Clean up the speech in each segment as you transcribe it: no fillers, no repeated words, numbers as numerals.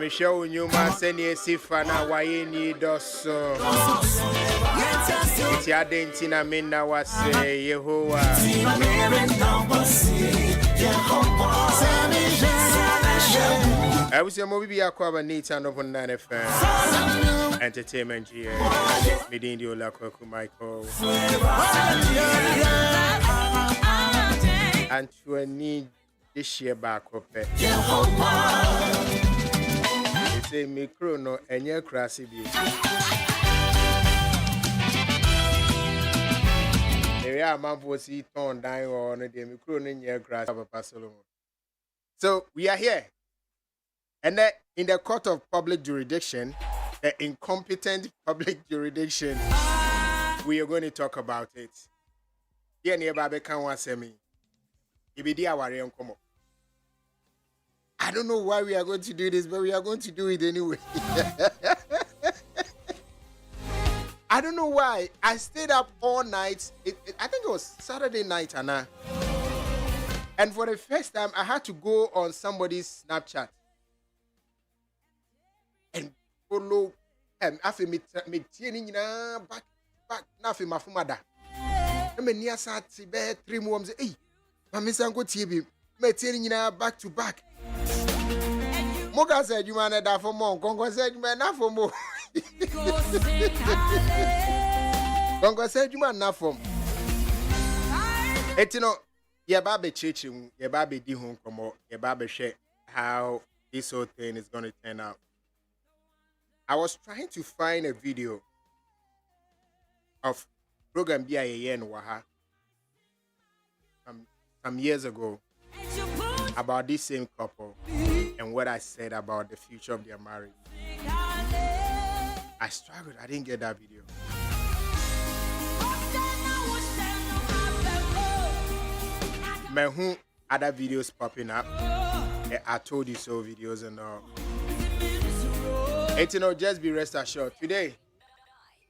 Michelle, you must send a sifana, why you need us. It's your dentina minna was Yehovah. I was a movie aqua neat and open 9 FM. Entertainment GA. Meeting you like Michael. And to need this year back up. Say micro no enye krasi bi. Area mampo si ton dan or no de micro no enye krasi Papa Solomon. So we are here. And in the court of public jurisdiction, the incompetent public jurisdiction, we are going to talk about it. Here near Babe can want say me. Ibidi aware nkomo. I don't know why we are going to do this, but we are going to do it anyway. I don't know why. I stayed up all night. I think it was Saturday night, Anna. And for the first time, I had to go on somebody's Snapchat and follow him. After me back. Nothing, my father. I mean, near Saturday, 3 months. Hey, my Miss Uncle TV, me telling you back to back. Moga said you man that for more. Congo said you man not for more. Congo said you man not for more. You know, your baby teaching, your baby di home come out, your baby share how this whole thing is going to turn out. I was trying to find a video of program BIA in Waha some years ago about this same couple and what I said about the future of their marriage. I struggled. I didn't get that video. Who other videos popping up? I told you so videos and all. You know, just be rest assured. Today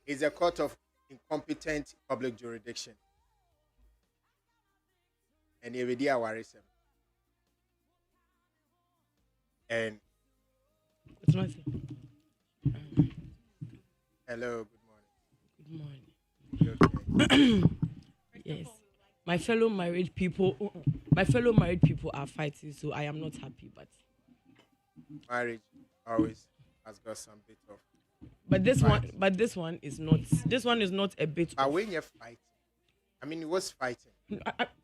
is a court of incompetent public jurisdiction. And here we are worrisome. And what's my name? Hello, good morning. Good morning. Okay? Yes. My fellow married people are fighting, so I am not happy, but marriage always has got some bit of this one is not a bit. But when you're fighting, I mean, it was fighting.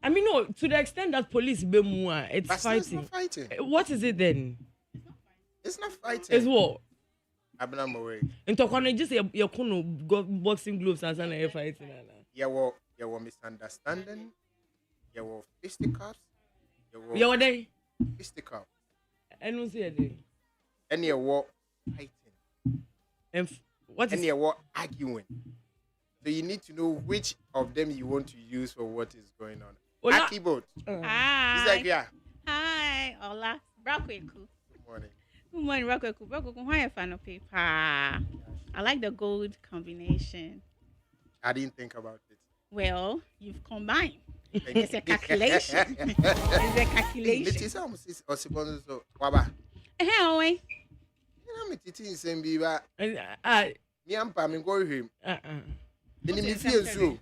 I mean, no, to the extent that police be more, it's but fighting. It's not fighting. What is it then? It's not fighting. It's what? I'm not aware. In Tokone, just your boxing gloves and you're fighting. You were misunderstanding. You were fisticuffs. You were there. Fisticuffs. I don't see it. And you were fighting. And what is? And you were arguing. So you need to know which of them you want to use for what is going on. Keyboard. Hi. It's like, yeah. Hi, Ola. Good Morning. Good morning, Rakweku. Why are you fan of paper? I like the gold combination. I didn't think about it. Well, you've combined. It's a calculation. It's a calculation. It is almost so. Waba. Hey, Owe. You know me teaching same biba. Me am pa me go him. Then me feel so.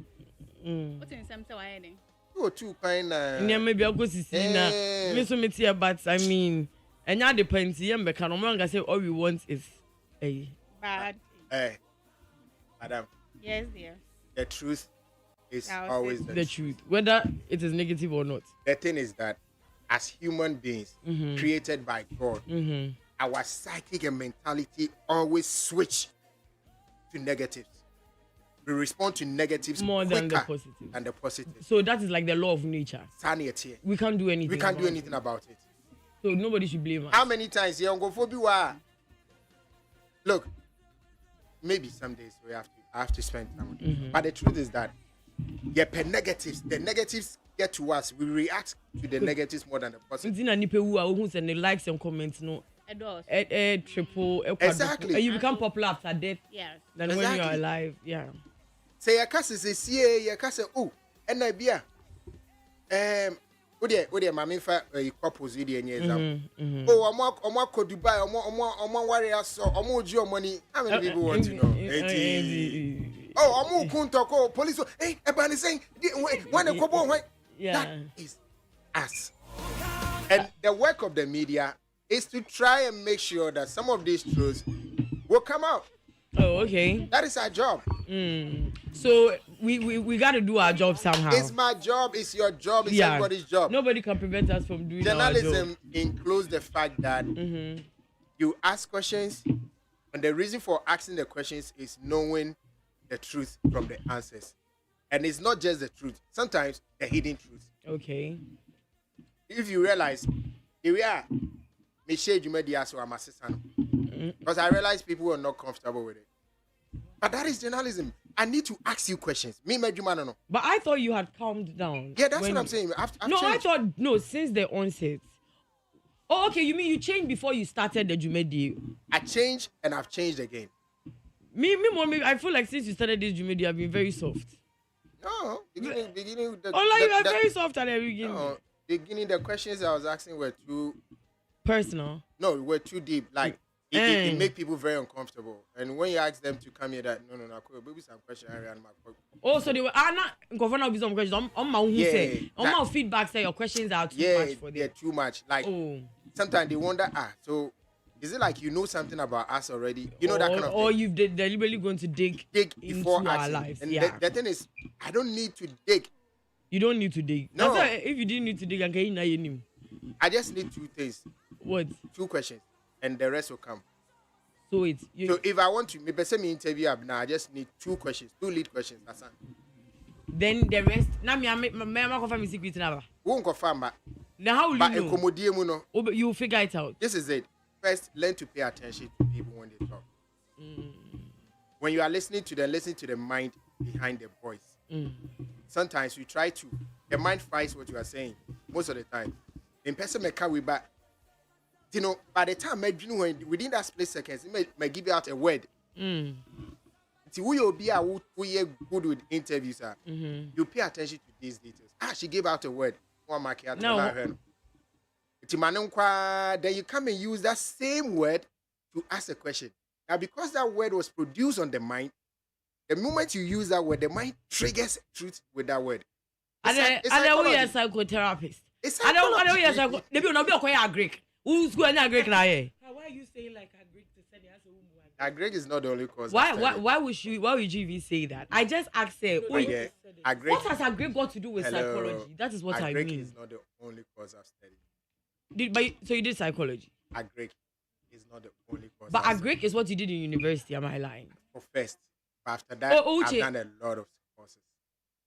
What's in some so I heading? You too kind na. Yeah, maybe I'll go see na. Me so me tia, but I mean, and ya depends. Yam be can no man say all we want is bad. Madam. Yes, dear. The truth is always the truth, whether it is negative or not. The thing is that as human beings created by God, our psychic and mentality always switch to negatives. we respond to negatives more than the quicker positive. than the positive. So that is like the law of nature. Sanity. We can't do anything. We can't do anything about it. So nobody should blame us. How many times Phobia? Look, maybe some days I have to spend time with them. But the truth is that the negatives get to us. We react to the negatives more than the positive. The likes and comments, no. Triple. Exactly. And you become popular after death. Yes. Than when you're alive. Yeah. Say your cousin say your cousin and I be Ode mama fa couples with the example. Omo ko Dubai, omo warrior so omo oji money. How many people want to know? 80. Omo kunto police. Hey, everybody saying when the couple when that is us. And the work of the media is to try and make sure that some of these truths will come out. Oh, okay. That is our job. So we got to do our job somehow. It's my job. It's your job. It's everybody's job. Nobody can prevent us from doing Journalism our job. includes the fact that you ask questions, and the reason for asking the questions is knowing the truth from the answers. And it's not just the truth. Sometimes the hidden truth. Okay. If you realize, here we are. Because I realize people are not comfortable with it. But that is journalism. I need to ask you questions. But I thought you had calmed down. Yeah, that's what I'm saying. I've no, changed. I thought, since the onset. Oh, okay, you mean you changed before you started the Jumedi? I changed and I've changed again. Me, I feel like since you started this Jumedi, you have been very soft. No, beginning. You are very soft at the beginning. No, beginning, the questions I was asking were too personal. No, we're too deep. Like it make people very uncomfortable. And when you ask them to come here, that no, maybe some question I ran my. Oh, so they were not governor with some questions. On my own say, on my feedback say your questions are too much for them. Yeah, too much. Like sometimes they wonder, so is it like you know something about us already? You know that kind of thing. Or you've deliberately going to dig before into our asking. lives. And the thing is, I don't need to dig. You don't need to dig. No. If you didn't need to dig, I just need two things. What? Two questions, and the rest will come. So so if I want to, maybe send me interview up now. I just need two questions, two lead questions. That's it. Then the rest. Now me confirm secret now. Won't confirm, but now how will you know? You will figure it out. This is it. First, learn to pay attention to people when they talk. When you are listening to them, listen to the mind behind the voice. Sometimes you try to. The mind fights what you are saying. Most of the time, in person may come with back. You know, by the time within that split seconds, it may give you out a word. See, who you'll be good with interviews. You pay attention to these details. She gave out a word. Then you come and use that same word to ask a question. Now, because that word was produced on the mind, the moment you use that word, the mind triggers truth with that word. And we are psychotherapists. I don't maybe not be a Greek. Who's going to Greek now? Why are you saying like a Greek to say a Greek is not the only cause. Why would you even say that? I just asked her. What has a Greek got to do with psychology? That is what I mean. Greek is not the only cause I've studied. So you did psychology? A Greek is not the only cause. But a Greek is what you did in university. Am I lying? For first, but after that, I've done a lot of courses.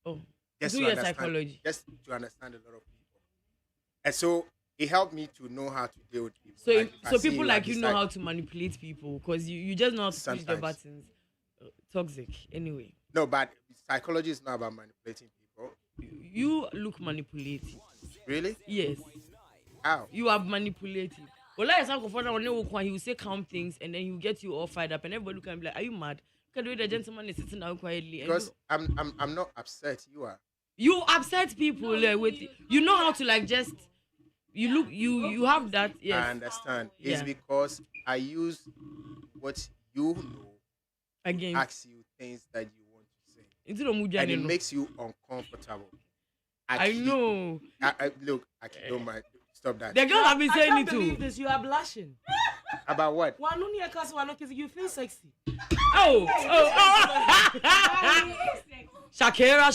Oh, just do your psychology. Just to understand a lot of people, and so it helped me to know how to deal with people. So people like you know how to manipulate people because you just know how to push the buttons. Toxic, anyway. No, but psychology is not about manipulating people. You look manipulative. Really? Yes. How? You are manipulative. Well, like he will say calm things and then he will get you all fired up and everybody look and be like, are you mad? Look at the gentleman is sitting down quietly. Because I'm not upset. You are. You upset people with you know how to like just you have that. Yes. I understand. It's because I use what you know again. Ask you things that you want to say. And it makes you uncomfortable. I know. Look, I don't mind. Stop that. The girl have been saying it too. I can't believe this. You are blushing. About what? You feel sexy. Oh. Shakira.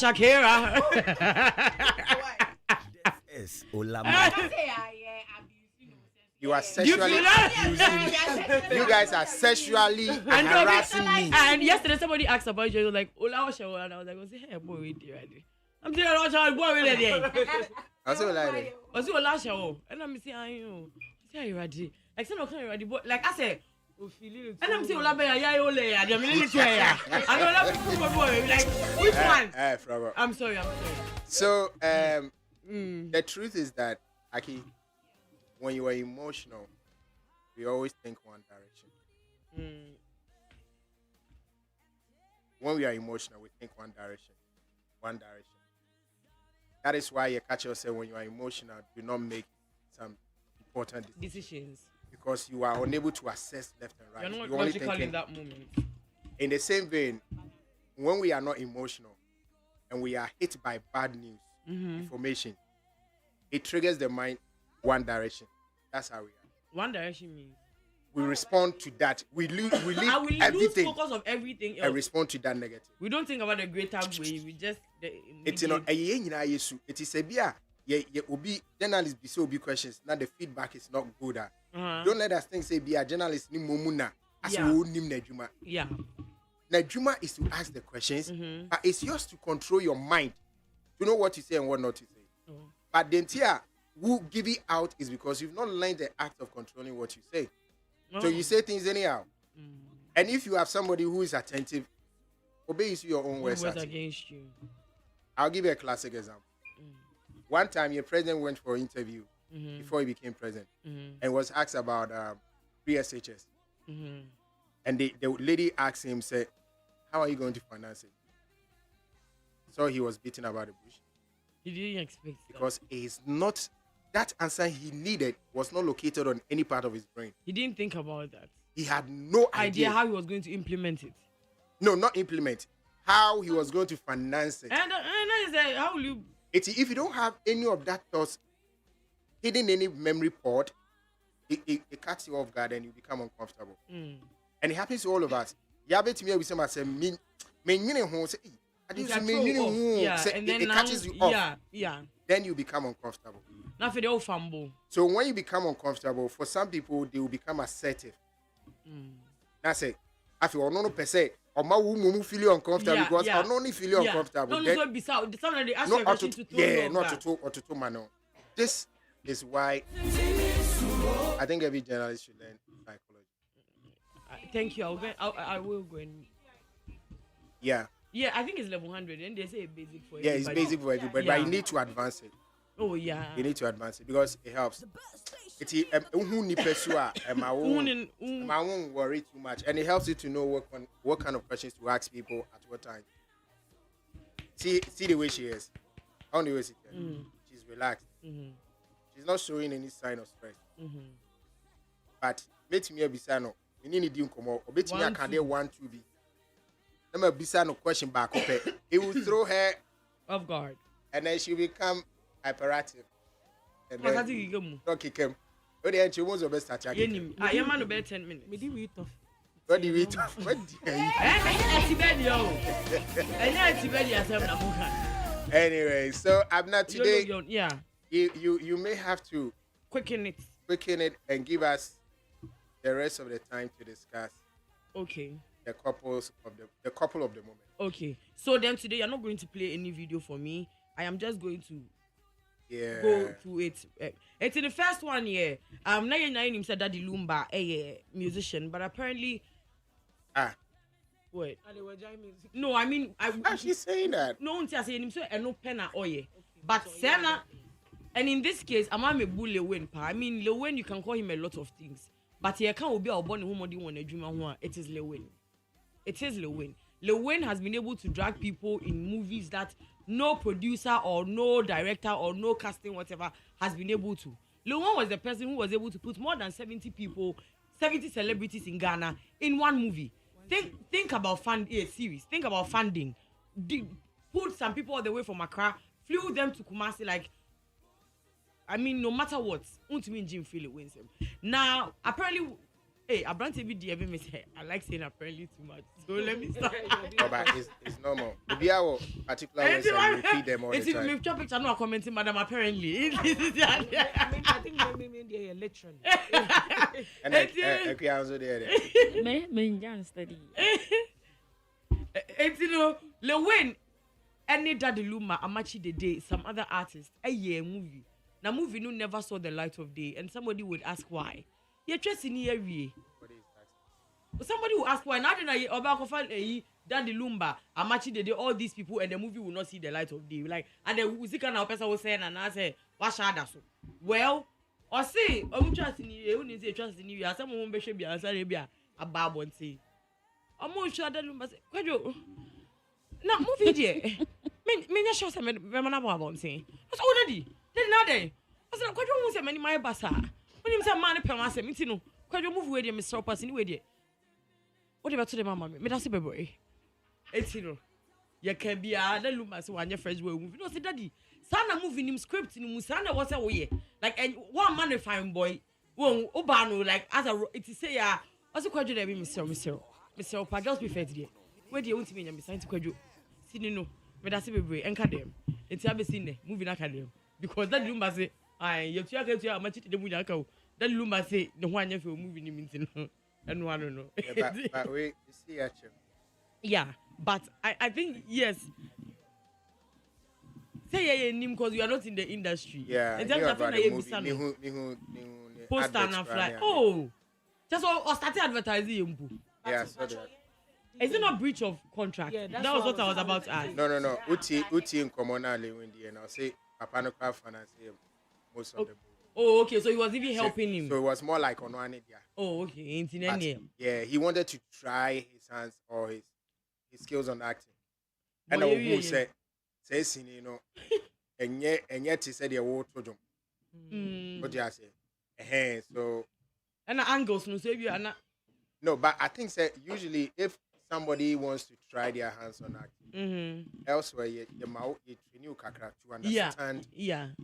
This is OLA MICHAEL. You are sexually abusing me. You guys are sexually harassing me. And yesterday somebody asked about you, like, Ola Michael, and I was like, hey, boy, wait there. I'm saying, Ola Michael, boy, wait there. I was like, I was Ola Michael, and I'm saying, I know. Say, you ready? Like, say, no, can you ready? But like I said, and I'm saying, Ola Michael, yeah, Ola, yeah, I'm really trying. I know Ola Michael, boy, like, which one? I'm sorry. So, the truth is that, Aki, when you are emotional, we always think one direction. When we are emotional, we think one direction. That is why you catch yourself when you are emotional, do not make some important decisions. Because you are unable to assess left and right. You're not logical in that moment. In the same vein, when we are not emotional and we are hit by bad news, information, it triggers the mind one direction. That's how we are. One direction means we respond to that. We leave everything. Lose focus of everything else. And respond to that negative. We don't think about the greater way. We just it's it is a beer. Yeah, obi journalists be so big questions. Now the feedback is not good. Don't let us think say be a journalist ni momuna as we nim Najuma. Yeah. Najuma is to ask the questions, but it's yours to control your mind to know what to say and what not to say. But the entire who give it out is because you've not learned the act of controlling what you say. So you say things anyhow. And if you have somebody who is attentive, obey your own words against you. I'll give you a classic example. One time, your president went for an interview before he became president and was asked about pre-SHS. And the lady asked him, said, how are you going to finance it? So he was beaten about the bush. He didn't expect because it's not, that answer he needed was not located on any part of his brain. He didn't think about that. He had no idea how he was going to implement it. No, not implement. How he was going to finance it. And I said, how will you... If you don't have any of that thoughts hidden in any memory port, it cuts you off guard and you become uncomfortable. And it happens to all of us. To me, we say, it catches you off. Then you become uncomfortable. Now for the old fumble. So when you become uncomfortable, for some people, they will become assertive. That's it. I feel no per se. Or my woman feel uncomfortable because I only feel uncomfortable. No, be so. Somebody ask you a question to throw not to talk, man. This is why I think every journalist should learn psychology. Thank you. I will go and. Yeah, I think it's level 100, and they say it's basic for everybody. Yeah, it's basic for everybody, but you need to advance it. Oh yeah. You need to advance it because it helps. It's I won't worry too much, and it helps you to know what kind of questions to ask people at what time. See the way she is. How the way she is. She's relaxed. She's not showing any sign of stress. But let me be saying, we need to come out. Bet me I can do 1 2 be. Let me be saying question back up. It will throw her off guard, and then she will become hyperactive. And then don't kick him. What the she wants to best start again. I am on about 10 minutes. Me do we tough. What do you eat? What do you Anyway, so I'm not today. Yeah. You may have to quicken it and give us the rest of the time to discuss. Okay. The couple of the moment. Okay. So then today you're not going to play any video for me. I am just going to go through it. It's in the first one here. Now you said Daddy Lumba, a musician, but apparently. What? No, I mean, she's saying that. No, I'm saying him so no pen at oye. But Senna, and in this case, I'm a bull Lewin. I mean, Lewin, you can call him a lot of things, but he can't be our born who do want a dream. It is Lewin. It is Lewin. Lewin has been able to drag people in movies that no producer or no director or no casting whatever has been able to. Lewin was the person who was able to put more than 70 celebrities in Ghana in one movie. Think about series. Think about funding. Put some people all the way from Accra, flew them to Kumasi. Like, I mean, no matter what, Jim feel it wins him. Now, apparently, Hey, I brand TV DB me say I like saying apparently too much. So let me stop. But it's normal. If you have particular words and repeat them all the time. It's your picture not commenting, madam. Apparently, I think maybe they're literally. And I also there. Me Jan study. It's Lewin, any Daddy Luma, Amachi the Day, some other artist, a year movie. Now movie no never saw the light of day, and somebody would ask why. You're just in here. Somebody will ask why. Now that I Daddy Lumba, Amachi the Day, all these people, and the movie will not see the light of day. Like, and the music and our person was saying, and I say, what shall I do? Well, or say, I'm trust in you, when you say trust in you, someone won't be sure be a bab and say, I'm more sure that Lumba say, what you now movie dear. Me just show some remember about saying. What's already? Then now then. I said, what you want to say many my basa? When you say man per mass, me no. What you move with your Mr. Person with you? What about to the mama? Me that's a baby. It's you can be a the Lumba so one your friends will move. No, say daddy. Sana moving him script in Musana was away. Like and one man a fine boy. Won't Obano like as a it is say ya. Also quite there be Mr. Opa just be fair today. Where do you want to be in beside to quadru? See no. Me that's a baby. Enka them. It's a be seen moving academy. Because that Lumba say, I you to how much the movie account. That Lumba say the one you moving him into and one no. Yeah, but we see actually. Yeah, but I think yes. Say yeah, name because you are not in the industry. Yeah, in terms of poster and fly. Oh, just or started advertising. Yeah, so that. Is it not breach of contract? Yeah, that was what I was about to ask. No. Uti in commonally when the and I'll say Papa no craft finance most of the book. Oh, okay. So he was even helping him. So it was more like on one idea. Oh, okay. Yeah, he wanted to try his hands or his skills on acting. And who said, you know, and yet he said he wrote to them. What do you say? So and the angles no say you are not. No, but I think that usually if somebody wants to try their hands on acting, elsewhere you kakra to understand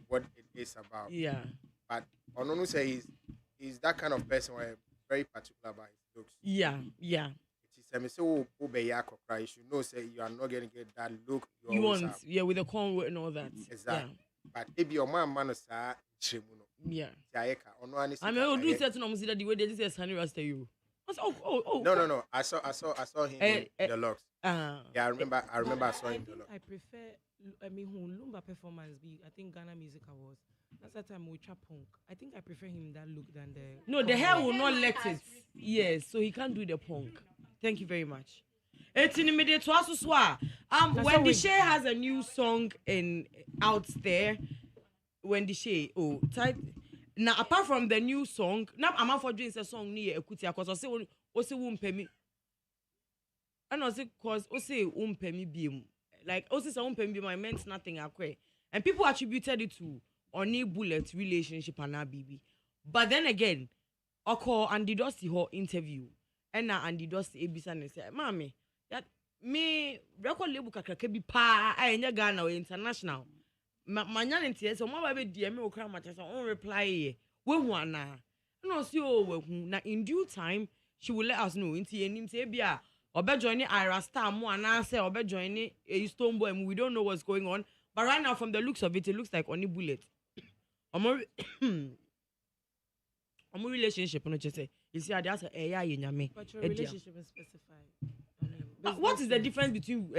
what it is about. Yeah. But Ononu say he's that kind of person where very particular about his looks. Yeah. It is so you should know say you are not gonna get that look you want have. Yeah, with the corn and all that. Exactly. Yeah. But if your man is yeah. I mean, do certain almost that the way they just say Sunny Rasta you. Oh. No. I saw him in the locks. Yeah, I remember I saw him in the locks. I prefer Lumba performance I think Ghana Music Awards. That's that time with Punk. I think I prefer him that look than the. No, the hair will not let it. Yes, so he can't do the punk. Thank you very much. It's in the middle to us as well. When the Shay has a new song out there, when the Shay now apart from the new song, now I'm out for doing a song near Ekutia because I say won't pay me. And I say cause I say won't pay me beam. Like I say won't pay me beam. I meant nothing akwe. And people attributed it to Oni Bullet relationship and BB. But then again, I call Andy Dusty her interview. And now Andy Dusty Ebisa and say, Mommy, that me record label kakra be pa I ain't Ghana or international. My nyanty so my baby DM me okra match on reply we wana. No see oh na in due time she will let us know into him say bia obe join Ira Star mo and say obe join a Stone Boy and we don't know what's going on. But right now from the looks of it looks like Oni Bullet. Omo relationship no just say you see that's a AI nyame. But your relationship is specified. What is the difference between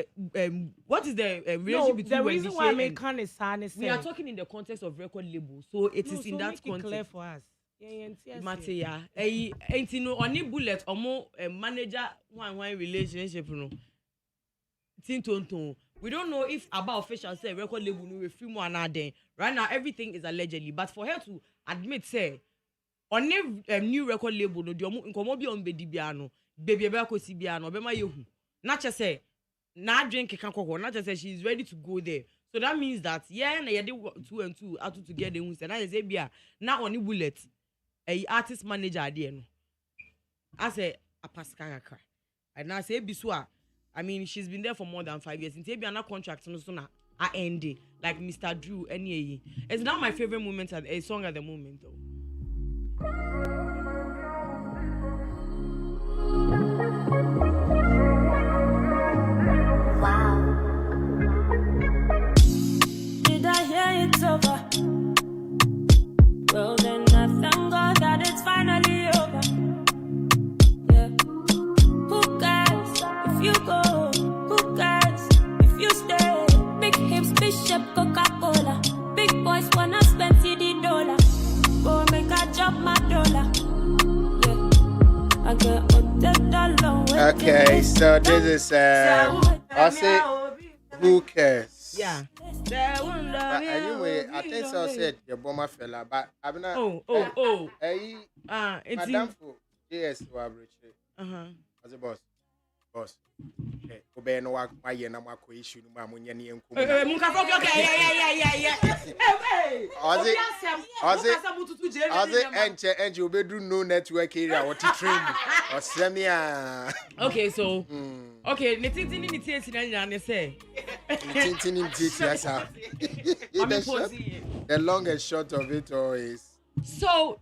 what is the relationship between the reason why I can't is we are talking in the context of record label, so it is in that context. Clear for us. Yeah. Matia, ain't no Oni Bullet or more manager one relationship no. Tintonton. We don't know if about official say record label no we film one then. Right now everything is allegedly, but for her to admit say on a new record label no the nkomo bi on bedi bia no baby ebe akosi bia no obema yehu. Not just say, not drink can not just say she's ready to go there. So that means that na you did 2 and 2 out together. And I say, "Bia, now Oni Bullet, a artist manager there no." I say a pascal cry. And I say Biswa. I mean, she's been there for more than 5 years. And say na contract no so na I end it like Mr. Drew any. It's not my favorite moment at a song at the moment though. Okay, so this is I say who cares? Yeah. Anyway, I think so said your bomber fella, but I'm not. It's Madam for JS to average. As a boss. Okay. Obey no work my year, no more issue, no more money, and yeah. And you bedroom no network area or to train or semia. Okay, so okay, Nitin say. The long and short of it all is so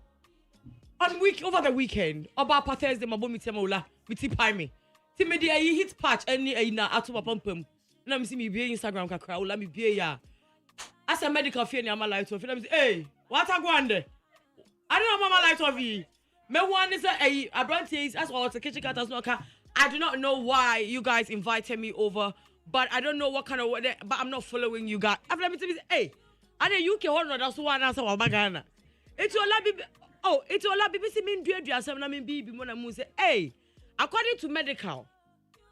over the weekend, about Thursday, my boy Ola, me. Media hit patch any na atopa pompom. Na me see me be Instagram kakra, Ola me be ya. As a medical fear na my light of. Na me say, hey, what a go ande? I don't know mama light of you. Me one is a abrantes as well as a kitchen cat as no car. I do not know why you guys invited me over, but I don't know what kind of but I'm not following you guys. After me say, hey, are the UK one that's one answer wa bagana. It's Ola BBC mean do na me be mo na mu say, hey. According to medical,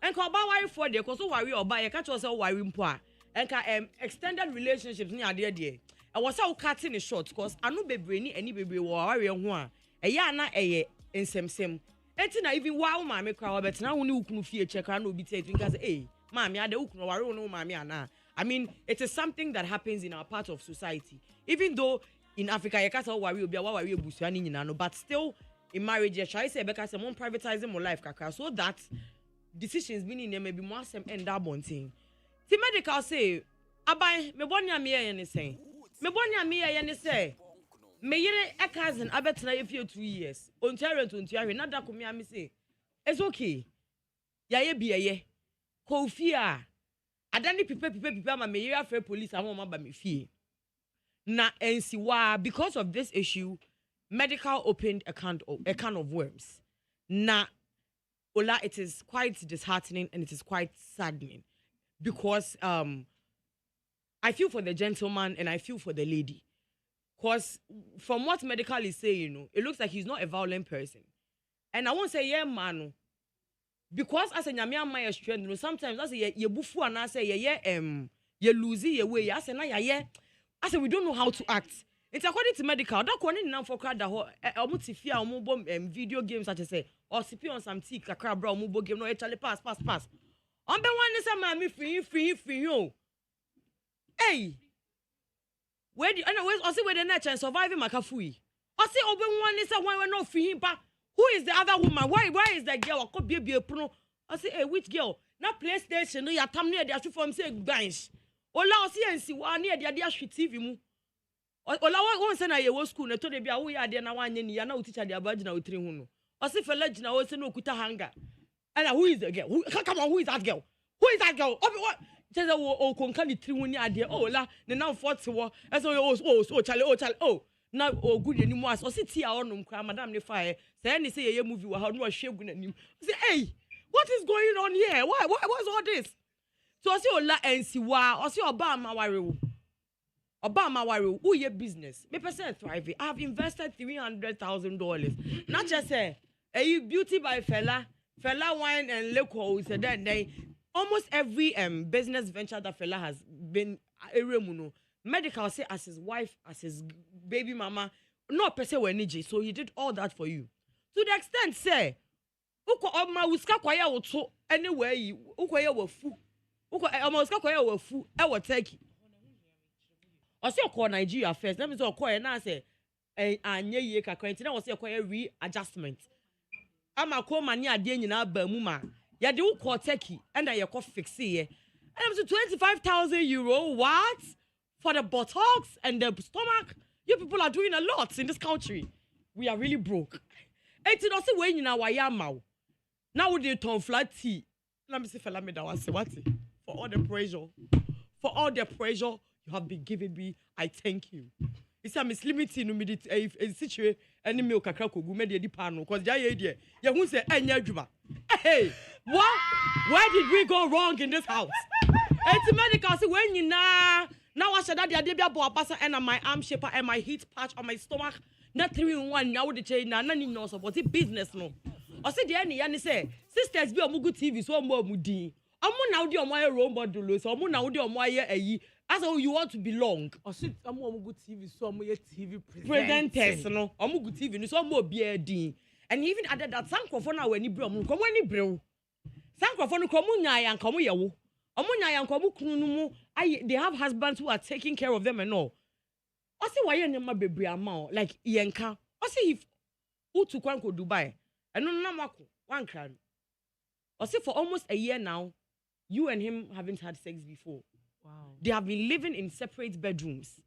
and call worry for the cause worry or buy a catch yourself worry mpoa and extended relationships near there. I was so cutting it short because I know baby any baby worry on one. A yana in same. Entina even wow mammy crowd, but now we can fear check and will be taking because mammy, I don't know worry no mammy ana. I mean, it is something that happens in our part of society. Even though in Africa, you can't worry will be a worry but still. In marriage, I try to say because I'm privatizing my life, kaka, so that decisions being in there maybe more some end up on thing. The medical say, "Abai, me bonya me anything. Me bonya me anything. Me yere a cousin. I bet na if you 2 years. Ontario to Ontario. Nada kumia me say, it's okay. Ya be ye. Kofia. Adani pipe ma me yere afraid police. I'm mama ba me fee. Na ensiwa because of this issue." Medical opened a can of worms. Now, Ola, it is quite disheartening and it is quite saddening because I feel for the gentleman and I feel for the lady. Because from what medical is saying, it looks like he's not a violent person. And I won't say, yeah, man. Because as a nyamia my strength, sometimes I say, ye bufu and I say, ye lose your way. I say, I say, we don't know how to act. It's according to medical. That one in for crowd that video games such as say or CP on some tea kakra bra mubo game no actually pass. On the one is a mammy free yo. Hey, where do anyways I see where the nature and surviving makafui. I see open one is a one we no free him pa. Who is the other woman? Why is that girl? Could be a pro. I say hey which girl? Na PlayStation no ya tam near the from say bench. Ola see and see one near the TV mu. Ola won say na ye wo school na to de bia wo ya de na wanye ni ya na wo teacher de abaji na wo tiri hu no o se fela gina wo se no kuta hanga and who is the girl come on who is that girl what just o konka ni tiri hu ni ade Ola ne na 40 wo e so chale na o good ni mu as o se tia onum kra madam ne fa say ni say ye movie wa ha no hwegu na nim say hey what is going on here what's all this so o se Ola ensiwa o se oba ma ware wo Obama worry, who your business? Me person thrive. I have invested $300,000. Not just say, a beauty by fella wine and liquor. So that they almost every business venture that fella has been a medical say as his wife, as his baby mama, no person were energy. So he did all that for you. To the extent say, uko oma uska kwaya woto anywhere you uko ye wafu. Uko oma uska kwaya wafu e wo take. I say call Nigeria first. Let me say call na say anye ye kakra nti na we say call readjustment. Ama call mani ade nyina ba mu ma. Ya de wo call Turkey and ya call fix here. And I'm say €25,000 what? For the buttocks and the stomach. You people are doing a lot in this country. We are really broke. Enti no say we nyina wa ya ma. Now we dey turn flat tea. Let me say fella me that one say what? For all the pressure you have been giving me, I thank you. It's a mislimiting no me a situation any milk kakra kogu me dey pano cause ja ye dey. You who say enya adwuma. Hey, what? Where did we go wrong in this house? It's medical say when you now I said that the day bo abasa and my arm shaper and my heat patch on my stomach. Not 3 in 1 now the chain na ni no support business no. O say the any yan say sisters be omugu TV so omo omudi. Omo na odi omo aye role model so omo na odi omo aye ayi. As you want to belong. O say omugu TV so omo ye TV presenters no. Omugu TV no so omo obi edin. And even added that sankrofo na wani bre omo komo ani bre. Sankrofo no komo nya yan komo ye wo. Omo nya yan komo kunu no mu they have husbands who are taking care of them and all. O say why nyama bebre ama like yenka. O say if utu kwanko Dubai. And no mako one crown. O say for almost a year now, you and him haven't had sex before. Wow. They have been living in separate bedrooms.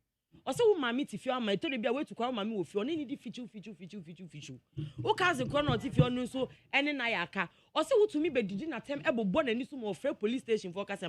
O say wo mami ti fi o ma to dey be way to kwa mami wo fi o need fichu. O ka ze kwa no ti fi o no so ene na ya aka. O say wo to me be didi na tem ebobo na ni so mo free police station for ka say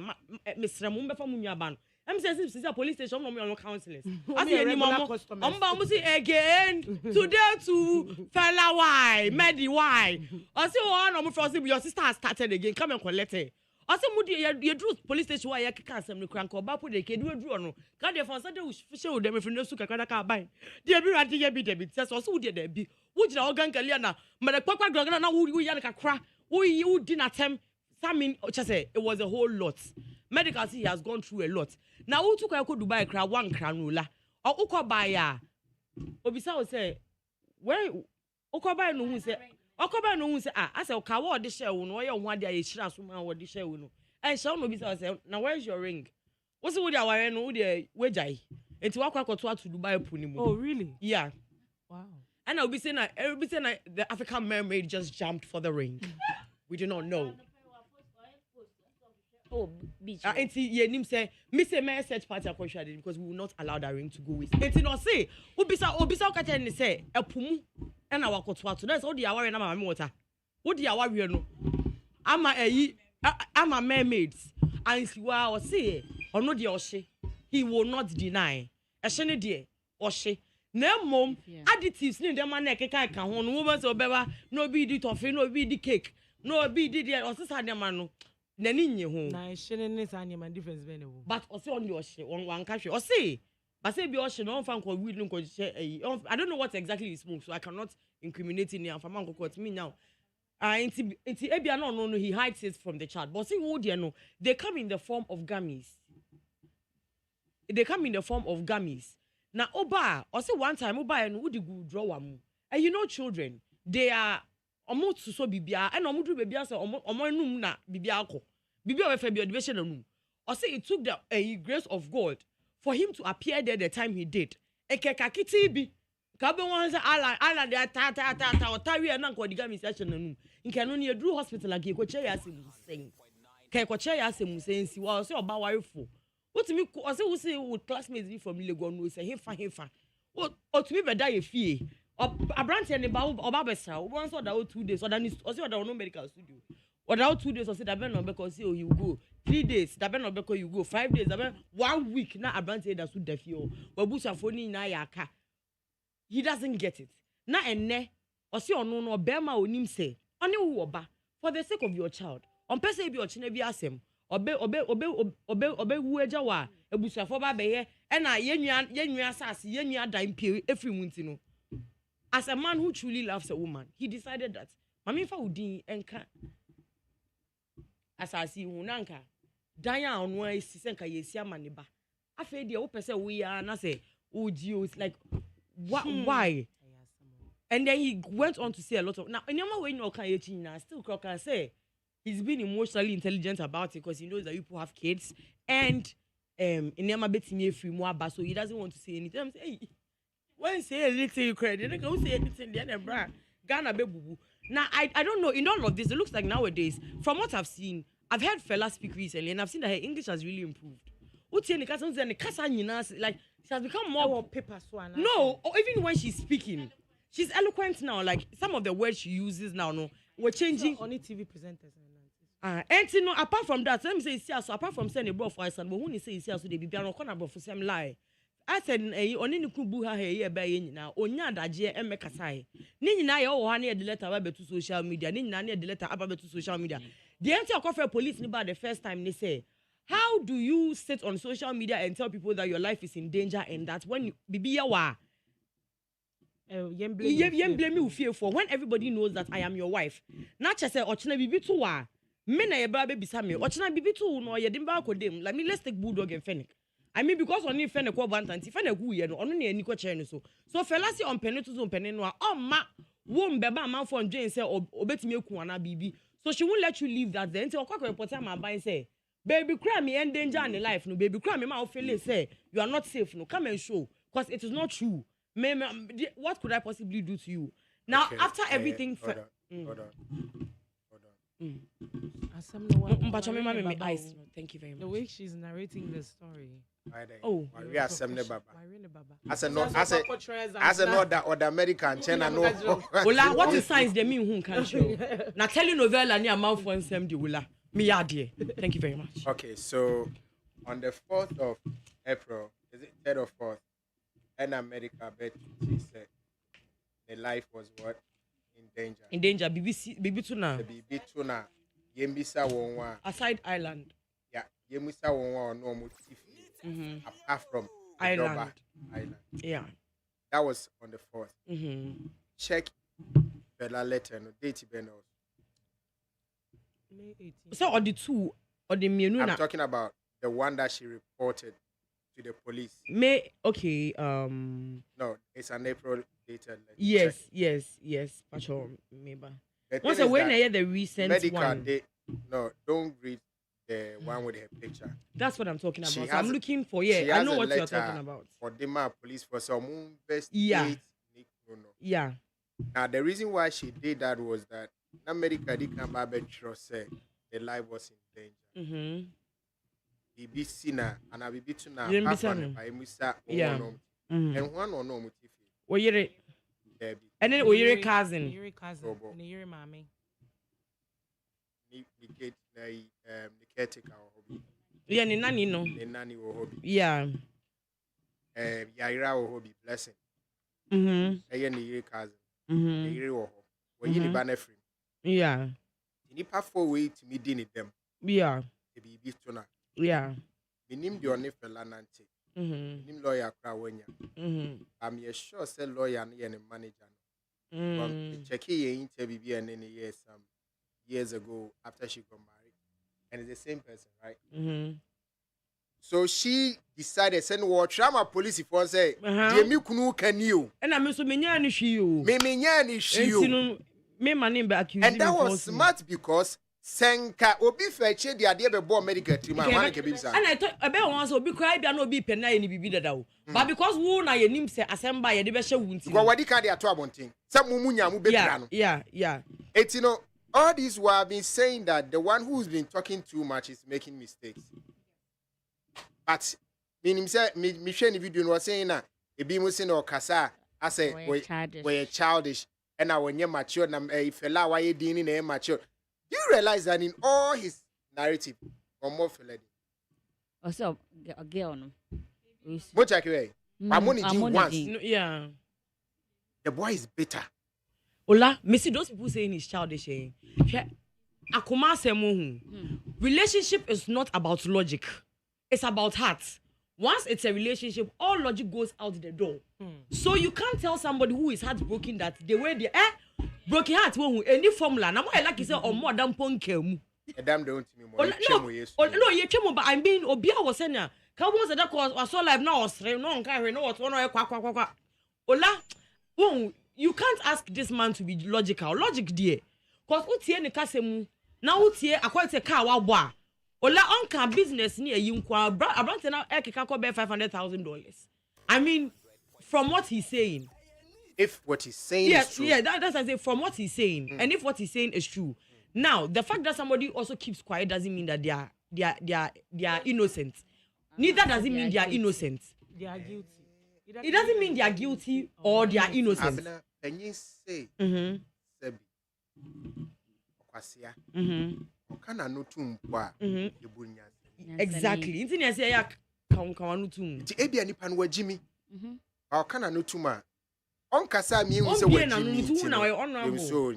mesrem mo be fa mo nua ba no. I'm saying since police station no me on counselors. As you any mama mo say again today to fella why medi why. O say one no for say your sister has started again come and collect her. I say mudi you drew police station why you can asem no kranko ba po de ke du adru no ka de fon say de show dem fi no su kakada ka ban de bi rade ye bi de bi say so wo de da bi wo jira organ kalia na me de kwakwa grogana na wo ya na kakra wo di na tem samin say it was a whole lot. Medical see he has gone through a lot. Now who took ko Dubai kra one kranula or uko ba ya obisa wo say where uko ba no hu say Okoba no hu say I say ka wo de share wo no ye ho ade a ye hira so ma wo de share wo no and share no bisa say now where's your ring wo say wo de aware no wo de wejai enti wakwa koto to Dubai pu ni mu. Oh really? Yeah. Wow. And I'll be saying that the African mermaid just jumped for the ring. We do not know. Oh, beach. Enti ye nim say me say me search party akwahwa because we will not allow that ring to go with. Enti no say obisa ka tell ni say epumu e na wakoto ato. That's all the aware na mama water. What the aware no. Ama mermaids. And si wa o say ono de ohye. He will not deny. Ehye ne de ohye. Na mom additives ni dem na ekeka ka ho no wo be say obeba no be di toffee no be di cake no be di there o sisa dem no nani nye ho na ehye ne sa nyama difference be ne wo but o say on the ohye wan ka hwe o say but say bi ohye no fan ko weed no ko share I don't know what exactly he smokes so I cannot incriminate him and fama ko to me now inti ebia no he hides it from the child but see who there no they come in the form of gummies na oba or say one time oba no would go draw am and you know children they are almost so bibia and omo dru bibia say omo num na bibia akọ bibia we fa bi odibehye na num or say it took the grace of God for him to appear there the time he did ekeka kiti bi ka be won say ala de ta otawie na nko diga mi se na num nke no ne dru hospital age ko che ya asem sen ke ko che ya asem sen si wa say oba warefo what me o say we say with classmates be from Lagos no say hefa o to me be da ye fie abrante ne ba oba besa o won so da 2 days o da ni o say o da no medical studio o da 2 days o say da be no be ko say you go 3 days da be no be ko you go 5 days da be 1 week na abrante da su da fie o babusafo ni na ya aka he doesn't get it na enne o say ono no be ma onim say oni wo oba for the sake of your child on person bi o chine bi asem obe wu eja wa ebusafo ba be ye e na yenua asase yenua dan pie efri munti no as a man who truly loves a woman he decided that mami fa udin enka asase hu nanka dan a ono esi senka yesi amane ba afa de wo pese wo ya na say oji like why and then he went on to say a lot of now anyama we no kan yechi na still can say he's been emotionally intelligent about it because he knows that people have kids and anyama betimi efri mu aba so he doesn't want to say anything. I'm saying hey, when say anything you credit they can say anything there bra Ghana be bubu now I don't know in all of this it looks like nowadays from what I've seen I've heard Fela speak recently and I've seen that her English has really improved like she has become more paper swan no or even when she's speaking she's eloquent now like some of the words she uses now no we're changing only TV presenters and you know apart from that let me say so apart from saying a bro for son but who ni say so they be no corner bro for some lie I said oni ni kubu ha he ye ba ye nyina onya adaje emekasai ni nyina ye wo ha na ye de letter ba to social media ni nyina na ye de letter aba to social media the anti police ni ba the first time they say how do you sit on social media and tell people that your life is in danger and that when bibi ya wa Yen blame me fear for when everybody knows that I am your wife. Not just say ochina bibi to wa. Me na ye bra baby same. Ochina bibi to no ye dimba akodem. Like me let's take bulldog and fennec. I mean because only fennec ko bantanti fennec hu ye no ono na ani ko che no so. So fella si on pene to so pene no ma won beba man for Jane say obetimi eku ana bibi. So she won't let you leave that there until okwa report am ban say baby cry me in danger in life no baby cry me ma feel say you are not safe no come and show because it is not true. What could I possibly do to you? Now, okay, after everything... Hold on. Thank you very much. The way she's narrating the story. Oh. We are Semne Baba. As a not that other American China no. Ola, what is science they mean who can show? Now tell you novella near mouth for Sem de Ola. Me dear. Thank you very much. Okay, so on the 4th of April, is it 3rd or 4th? In America, but she said the life was what? In danger. In danger. Bibi tuna. The Bibi tuna. Yembisa wonwa. Aside island. Yeah. Yembisa wonwa no motif. Apart from island. Island. Yeah. That was on the 4th. Check the letter. No date benos. May 18th. So on the 2 or the Mianuna. I'm talking about the one that she reported to the police. Okay. No, it's an April dated. Yes. Pacho, maybe. Once when I hear the recent medical one. No, don't read the one with her picture. That's what I'm talking about. So I'm looking for. Yeah, I know what you're talking about. For the police for some investigate. Yeah. Now the reason why she did that was that America did come back and say the life was in danger. BBC na and I be to now. Yeah. And one or no motive. Oyere. And then Oyere cousin. Oyere cousin. And Oyere mommy. Ni caretaker hobby. Yeah, ni nani no. Ni nani hobby. Yeah. Yaira hobby blessing. Ni Oyere cousin. Ni Oyere ho. When you ban free. Yeah. Ni pa for way to me din them. Yeah. The BBC tuna. Yeah. Minim the only fella nante. Minim lawyer krawanya. I'm sure say lawyer and manager. Check here interview and any years ago after she got married. And it's the same person, right? So she decided send what trauma police if one say, "Demi kunu can you?" And I so menya ni shi you. Me menya ni shi you. Me mani be accused. And that was smart because Senka obi feche the idea be born medical team and I thought about once obi cry bia no obi penna ni bibi dada o. But because who na ye nim say asemba ye de be hye wunti. Because wadi kan dey ato abonten. Say mumunya mu bekra no. Yeah. It's all this while I've been saying that the one who's been talking too much is making mistakes. But meaning say me share the video was saying na e bi mu say no kasa I say we childish and now when you mature na fella why you din na mature. Do you realize that in all his narrative, or more for lady? Also, a girl. What I can once. Yeah. The boy is bitter. Ola, me see those people saying he's childish. Akuma semu. Relationship is not about logic. It's about heart. Once it's a relationship, all logic goes out the door. So you can't tell somebody who is heartbroken that the way they broken heart won't any formula. Now I like you say or more than ponkem. Damn don't me more. No, you chemo, but I'm being obia was saying. Can was that was so live now or no carry no what one Ola, you can't ask this man to be logical. Logic dear. Cause utie ne kasemu. Now utie akwa te car wa boa. Ola onka business ni eyi nkwa abrante na ekeka ko be $500,000. I mean, from what he's saying. If what he's saying is true. Yeah, that's what I say. From what he's saying, and if what he's saying is true, now the fact that somebody also keeps quiet doesn't mean that they are innocent. Neither does it mean they are innocent. They are guilty. It doesn't mean they are guilty or they are innocent. Can you say? Sebi. Okwasia. Okana no tumpa. Ebunya. Exactly. Inti say ya kan no tum. Ti ebia nipa no wagimi. Okana no tuma. Onkasa mi hu se wagimi. So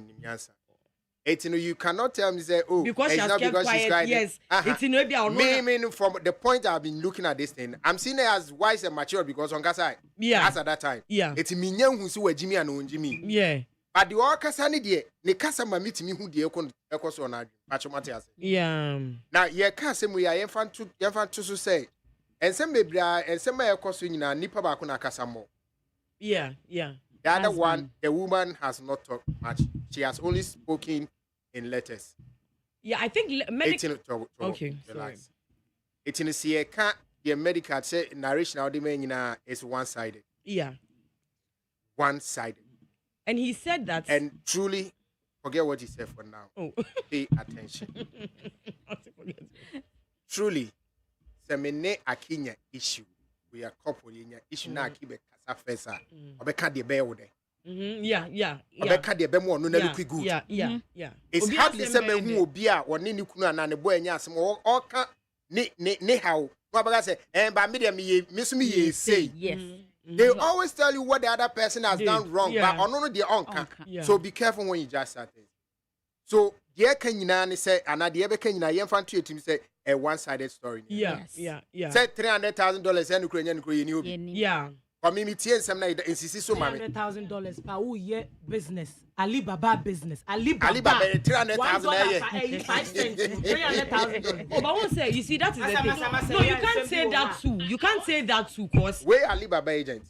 It's you cannot tell me say because she it's has not kept because she's quiet. crying. Yes, it's in maybe our mean from the point I've been looking at this thing, I'm seeing her as wise and mature because on Kasai. Yeah. As at that time. Yeah. It's me who see Jimmy and Jimmy. Yeah. But the all Kasani de ne kasa ma meet me who the ekos on Pachomatias. Yeah. Now ye can say we are infant to say. And some baby and some may cost in a nipa bakuna kasamo. Yeah, yeah. The other one, the woman has not talked much. She has only spoken in letters. Yeah, I think okay. Relax. It's in the CA can't the medical say narration out the main is one-sided. Yeah. One-sided. And he said that. And truly, forget what he said for now. Oh. Pay attention. Truly, semene akinya issue. We are couple in issue na akibe kasa fesa. Obeka de be wo de. Yeah. Obeka de be mo no na look good. Yeah. It's hardly say me hu obi a woni ni kunu ana ne boy anya asem o ka ne how. No obeka say ba me de me so me ye say. Yes. They always tell you what the other person has done wrong, but ono no de onka. So be careful when you just start it. So the can nyina say and the ebe can nyina yemfa to etim say a one-sided story. Yeah. Say $300,000 and Ukrainian. Yeah. For me, some night in Sisi so many. $300,000 per year business. Alibaba business. Alibaba $300,000. 5 cents. $300,000. Oh, but I want to say, you see, that is the thing. No, you can't say that too. You can't say that too, cause. Where Alibaba agent?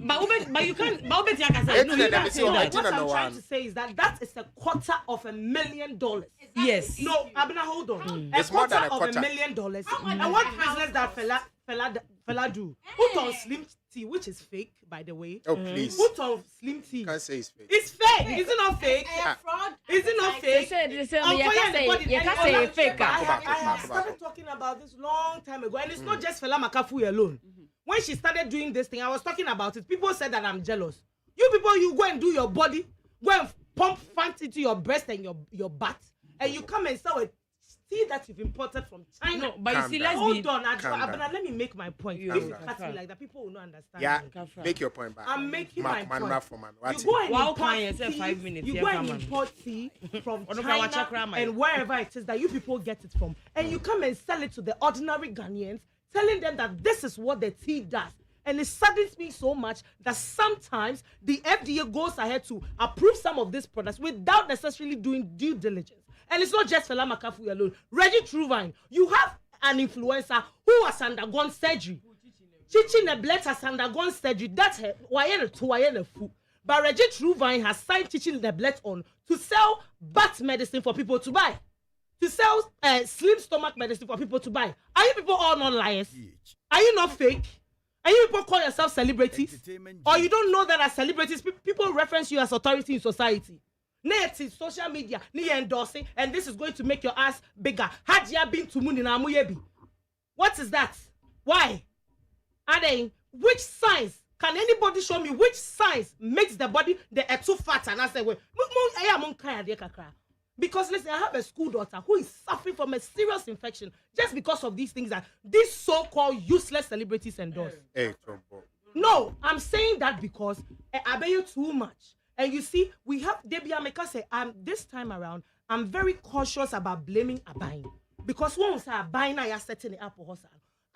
But you can't. But you can't say no. You can't say that. What I'm trying to say is that is $250,000. Yes. No, Abena, hold on. It's more than a quarter. $250,000. And what business that fella do? Put on Slim Tea, which is fake, by the way. Oh, please. Put on Slim Tea. Can't say it's fake. It's fake. Is it not fake? Fraud. Is it not fake? You can't say fake. I started talking about this long time ago, and it's not just Fela Makafu alone. When she started doing this thing, I was talking about it. People said that I'm jealous. You people, you go and do your body, go and pump fat into your breast and your butt, and you come and sell it. See that you've imported from China. No, but you see, let's hold on, let me make my point. If you cut me like that, people will not understand. Yeah, me. make your point back. I'm making my point. You go and import tea, 5 minutes. You go and import tea from China and wherever it is that you people get it from, and you come and sell it to the ordinary Ghanaians, telling them that this is what the tea does. And it saddens me so much that sometimes the FDA goes ahead to approve some of these products without necessarily doing due diligence. And it's not just Fela Makafu alone. Reggie Truvine, you have an influencer who has undergone surgery. Chichi Neblet has undergone surgery. That's her. But Reggie Truvine has signed Chichi Neblet on to sell bat medicine for people to buy. To sell slim stomach medicine for people to buy. Are you people all not liars? Are you not fake? Are you people call yourself celebrities? Or you don't know that as celebrities, people reference you as authority in society? Net is social media, ni endorsing, and this is going to make your ass bigger. Had you been to Mundi na Muyebi? What is that? Why? Are they? Which signs? Can anybody show me which signs makes the body too fat? And I say, well, because listen, I have a school daughter who is suffering from a serious infection just because of these things that these so-called useless celebrities endorse. No, I'm saying that because I bet you too much. And you see, we have Debbie Ameka say, this time around, I'm very cautious about blaming Abain. Because once Abain are setting it up for us,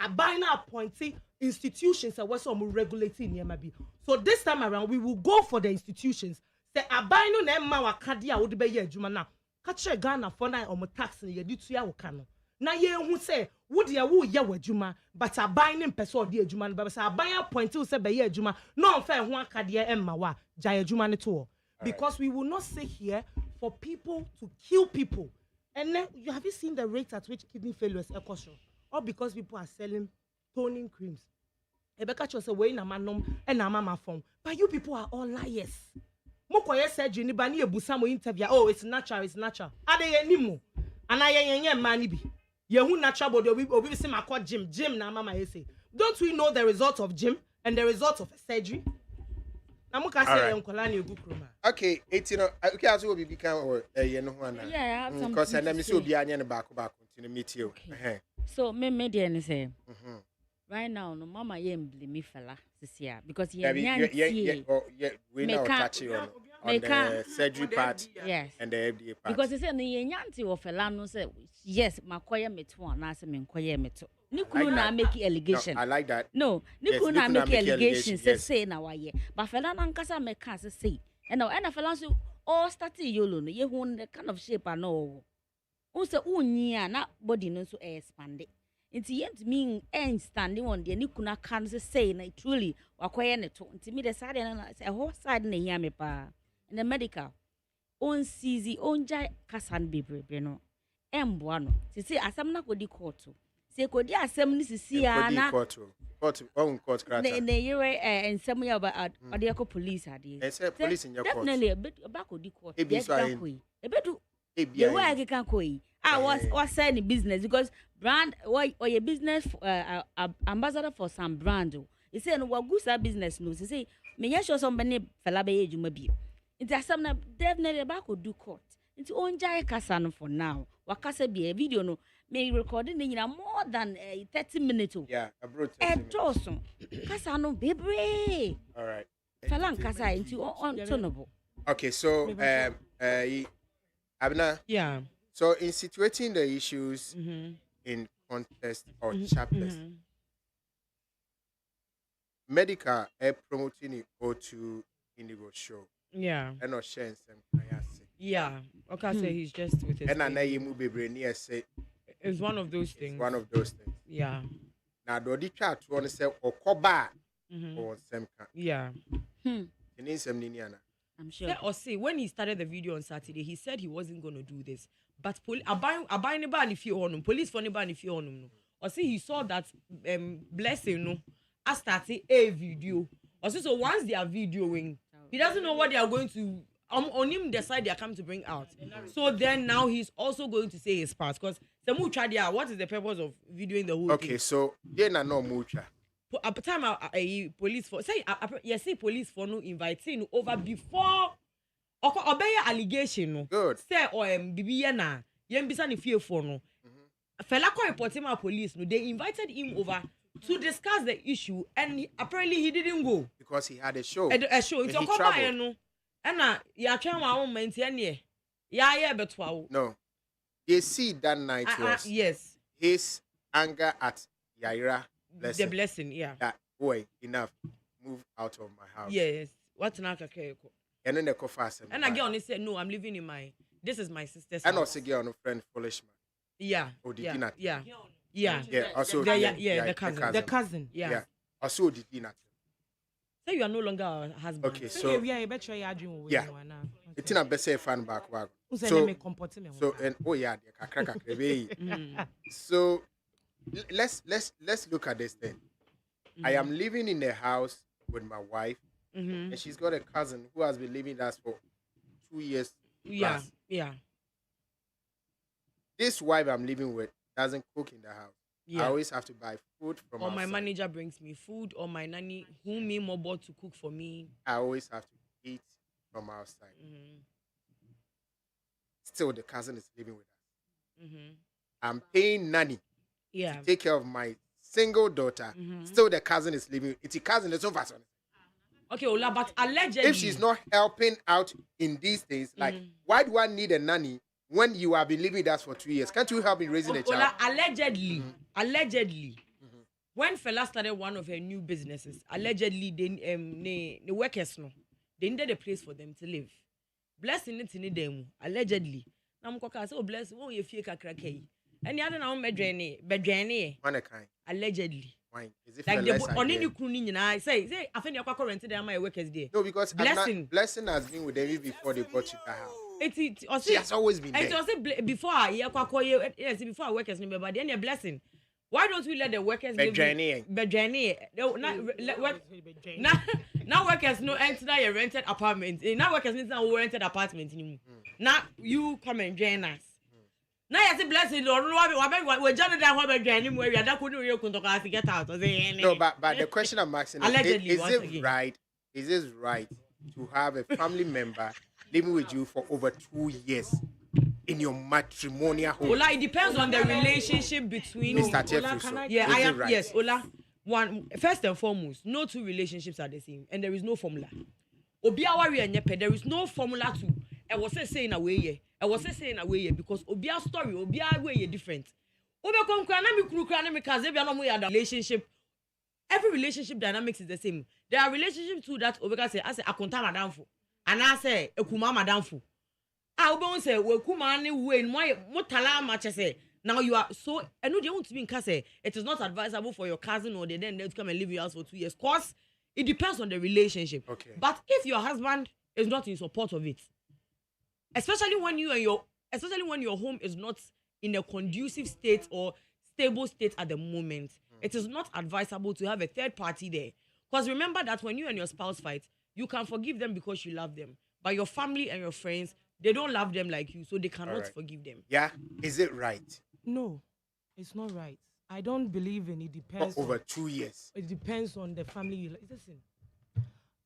Abain are appointing institutions that were some regulating near maybe. So this time around, we will go for the institutions. Say Abain no nema wakadia would be ye juma now. Catch a Ghana for now on tax in your duty wakano. Na ye who say, would ya woo ya juma, but a binding person dear Juman, but a buyer point to say by ye juma, no fair one cadia and mawa, jaya juman tour. Because we will not sit here for people to kill people. And then you have you seen the rate at which kidney failures are caused? Or because people are selling toning creams. Ebeka chose away na manom and na mama phone. But you people are all liars. Mokoye said you nibani e busamo interview. Oh, it's natural, it's natural. Are they anymore? And I am money be. Yehu natural body obi say my gym na mama say. Don't we know the result of gym and the result of surgery? Okay, it's okay as will become or one. Yeah, I have some. Because let me see be anya back to meet you. So me dey say. Right now, no mama blame me fella this year because we know touch you. on the surgery part Yes. and the FDA part. Because they say the yanti of Felano said, yes, Makoya meto and answer me Koya meto. Nikuna make allegation. No, I like that. No, Yes, Nikuna make make allegations yes. say na why. But Felana Nkasa make say. And now and Felanso all started yolo no ye won the kind of shape I know. Also unya na body no so expand. It's yet mean and standing on the Nikuna can say na truly wakoya neto. Nti me the side and a whole side na hear me pa. In the medical. On CZ on jai kasan bebre no. Emboano. Se say asam na kodi court. Se kodi asam ni sisi ana. Court on court krata. Ne yere and some ya about the police adi. They say police in your court. Definitely a bit about kodi court. Yes, A bit the way I can koi. I was saying business because brand or your business ambassador for some brand. He said no wagusa business no. He say me ya show somebody fella be ejuma bi. It's some definitely about could do court. It's on jai kasan for now. Wakasa be a video no may recording in more than 30 minutes. Yeah, I brought it. Johnson kasano baby. All right. Falan kasa into on tonable. Okay, so Abna. Yeah. So in situating the issues in contest or chapters, medical promoting it O2 Indigo show. Yeah. And not sharing some. Yeah. Okay, so he's just with his. And I know you move baby say. It's one of those things. One of those things. Yeah. Now the chat want to say Okoba or Semka. Yeah. You need some Niniana. I'm sure. Yeah, or see, when he started the video on Saturday, he said he wasn't going to do this. But police for neba if you on. Or see, he saw that blessing no. I started a video. Or so once they are videoing, he doesn't know what they are going to. On him decide they are coming to bring out. So then now he's also going to say his part because Samu tried. Yeah, what is the purpose of videoing the whole thing? Okay, so they na no mucha. At the time, police for say yes, see police for no inviting over before. Obey allegation no. Good. Say bibi na yen bisa ni fear for no. Fela ko report him to police no. They invited him over to discuss the issue and apparently he didn't go because he had a show. A show. It's a couple no. And ya try my own maintain yeah betwa. No. They see that night was yes. His anger at Yaira blessing. The blessing, yeah. That boy enough move out of my house. Yes. What's not okay? And then they go fast. And again, he said, no, I'm living in this is my sister's and house. also get on a friend foolish man. Yeah. Or did yeah. not. Yeah. Yeah. Yeah. Also, the cousin. The cousin. Yeah. Also, did not. So you are no longer our husband. Okay, so we are better yeah. It's not best say fan back. So and oh yeah, so let's look at this thing. I am living in the house with my wife, and she's got a cousin who has been living with us for 2 years. Yeah, plus. yeah. This wife I'm living with doesn't cook in the house. Yeah. I always have to buy food from outside. My manager brings me food, or my nanny who me mobile to cook for me. I always have to eat from outside. Still, the cousin is living with us. I'm paying nanny to take care of my single daughter. Still, the cousin is living. It's a cousin. It's over. Okay, Ola, but allegedly, if she's not helping out in these things, like why do I need a nanny when you have been living with us for 2 years? Can't you help in raising a child? Ola, allegedly, when Fela started one of her new businesses, allegedly, the workers they needed a place for them to live. Blessing it in them, allegedly. Now I'm so blessed. Oh, you feel cracky. And the other now, bedrene. Allegedly. Why? Is it like the only new crooning and I say, I think you're rented them my workers there. No, because Blessing has been with them before they got to the house. She has always been there. It was before before workers remember, but then you're Blessing. Why don't we let the workers live? Bedrene. Now workers no enter your rented apartment. Now workers need to rented apartment anymore. Now you come and join us. Now you see Blessing. We're just down what bedrene where we are. That couldn't really to get out. No, but the question I'm asking is it right to have a family member living with you for over 2 years in your matrimonial home? Ola, it depends on the relationship between Mr. Jeffrey. Yeah, I am. Right? Yes, Ola. First and foremost, no two relationships are the same, and there is no formula. obi awari enye there is no formula to I was saying away because obi a story obi a way different obi kon kra na me kru kra na me kaze bia no mo ya relationship. Every relationship dynamics is the same. There are relationships too that Obeka say, I say, akonta madamfo. And I say, ekuma madamfo. I will say, we kuma ni we motala match say. Now you are so, I know they want to be in case. It is not advisable for your cousin or they then to come and live in your house for 2 years. Cause it depends on the relationship. Okay. But if your husband is not in support of it, especially when your home is not in a conducive state or stable state at the moment, it is not advisable to have a third party there. Because remember that when you and your spouse fight, you can forgive them because you love them. But your family and your friends, they don't love them like you, so they cannot forgive them. Yeah, is it right? No, it's not right. I don't believe in it. Depends. For over 2 years. It depends on the family. Listen,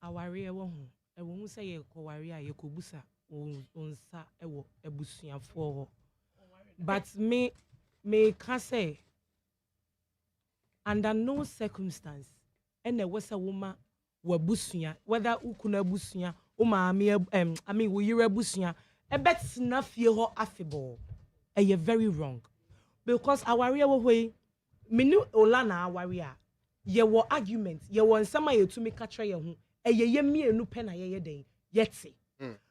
awari ewo hu. Ewo hu say ye ko wari a ye ko busa onsa ewo ebusuafo. But me can say under no circumstance ene wasa woman wabusuya whether ukuna busuya o maami I mean wo yire busuya ebet na fie ho afebo eye very wrong because aware wo hoi menu ola na aware a ye wo argument ye wo nsama ye tumi ka kire ye ho eye ye mienu pe na ye den yeti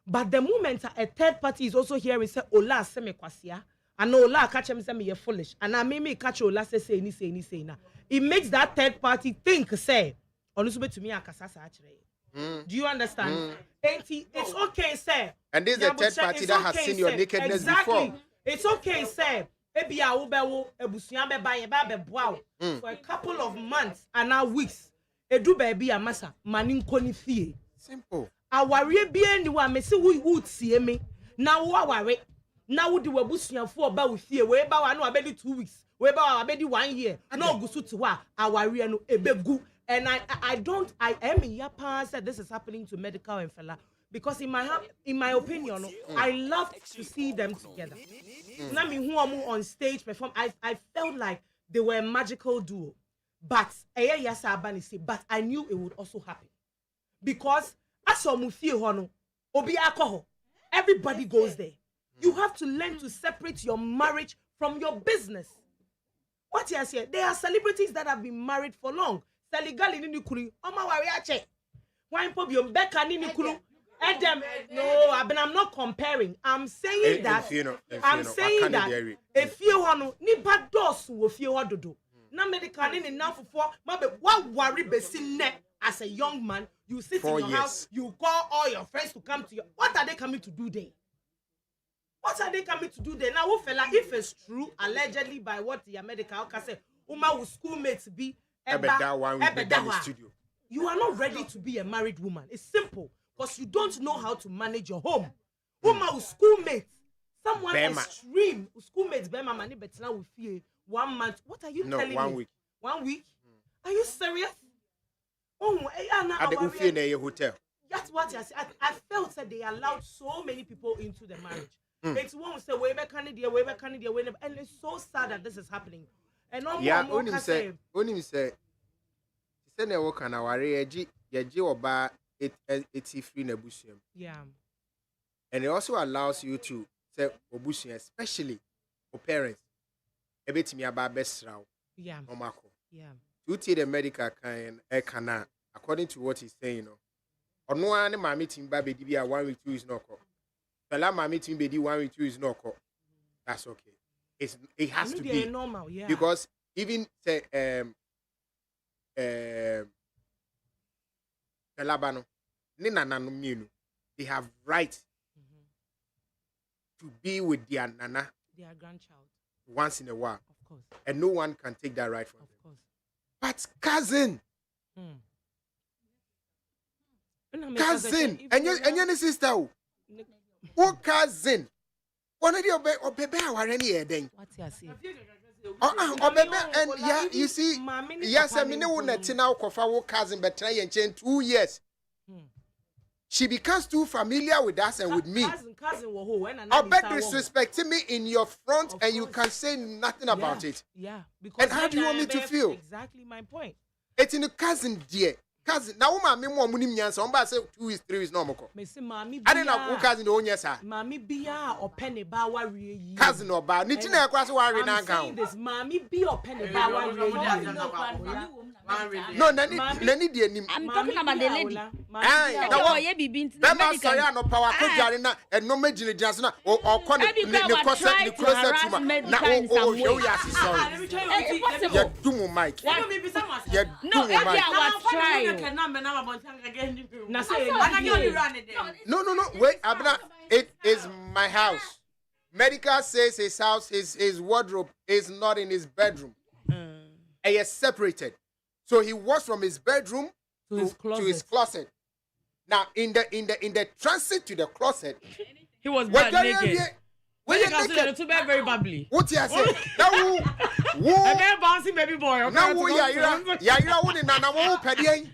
but the moment a third party is also here we say ola aseme kwasia and ola ka chem say me ye foolish and I me catch ola say ni na it makes that third party think say onusu to me akasa sa akire. Do you understand? It's okay say. And this is the third party that has seen your nakedness before. It's okay say ebi a wo be wo ebusuan be ba ye ba be boa for a couple of months and now weeks edu baby amasa mani nkoni fie. Simple. Aware bia ni wa me se wo tie me na wo aware na wo de wabusuafo oba wo fie we ba wa no abedi 2 weeks we ba wa abedi 1 year no gusu to wa aware no ebegu. And I am yapa said this is happening to medical and fella because in my opinion I love to see them together. Na me who am on stage perform I felt like they were a magical duo. But but I knew it would also happen. Because as omu fie ho no obi akọ everybody goes there. You have to learn to separate your marriage from your business. What you say? There are celebrities that have been married for long. Saligali ni kuru, oma wari ache. Wine pobium beka ni kuru. Edem, no, I'm not comparing. I'm saying that. I'm saying that. If you want ni bad dos wo fie ho dodo. Na medical ni na fofo, mabe wa worry besin ne as a young man. You sit in your house, you call all your friends to come to you. What are they coming to do there? What are they coming to do there? Now, fella, if it's true, allegedly by what the medical can say, Uma will schoolmates be studio. You are not ready to be a married woman. It's simple. Because you don't know how to manage your home. Uma will schoolmates. Someone extreme. Schoolmates, Bema Mani Betina will fear 1 month. What are you telling me? 1 week. 1 week? Are you serious? Oh, at the hotel. That's what I felt that they allowed so many people into the marriage. It's one say way back Canada, and it's so sad that this is happening. And only say na work na ware yeji oba 83 na busuam. Yeah. And it also allows you to say obusuam, especially for parents. Ebetimi aba besraw. Yeah. Omako. Yeah. To take the medical kind according to what he's saying, ono an ma meeting ba be di bia 1 week 2 is not call. Fella ma meeting be di 1 week 2 is not call. That's okay. It has to be normal, yeah. Because even say Labano, they have right to be with their nana, their grandchild, once in a while. Of course. And no one can take that right from them. Of course. But cousin, and your sister, what cousin? One of your baby are any then. What's your say? And yeah, you see, yes, I mean, no now cover cousin, but try and change 2 years. She becomes too familiar with us and with me. I bet disrespecting me in your front and you can say nothing about it. Yeah. And how do you want me to feel? Exactly my point. It's in the cousin, dear. cousin na wo ma me mo munim nyansa on ba say 2 weeks 3 weeks no moko me say mami ade na wo cousin de onya sa mami bia opene ba ware yi cousin oba ni ti na ekwa so ware na nka ho this mami bi opene ba ware yi no nani de anim I'm talking about the lady. eh Oh, yeah, bibi into the medical sorry no power ko dware na eno magine gyase na o ko ne closer to ma na o you ya sorry ya dumu mic ya No, dumu mic I was trying. No. Wait, Abna, it is my house. Medical says his house, his wardrobe is not in his bedroom. He is separated. So he walks from his bedroom to his closet. Now, in the transit to the closet, he was butt naked. When you naked, too bad, very bubbly. what you say? Now, who? A very bouncy baby boy. Now, who? Yeah, who? Nana, who? Pediye.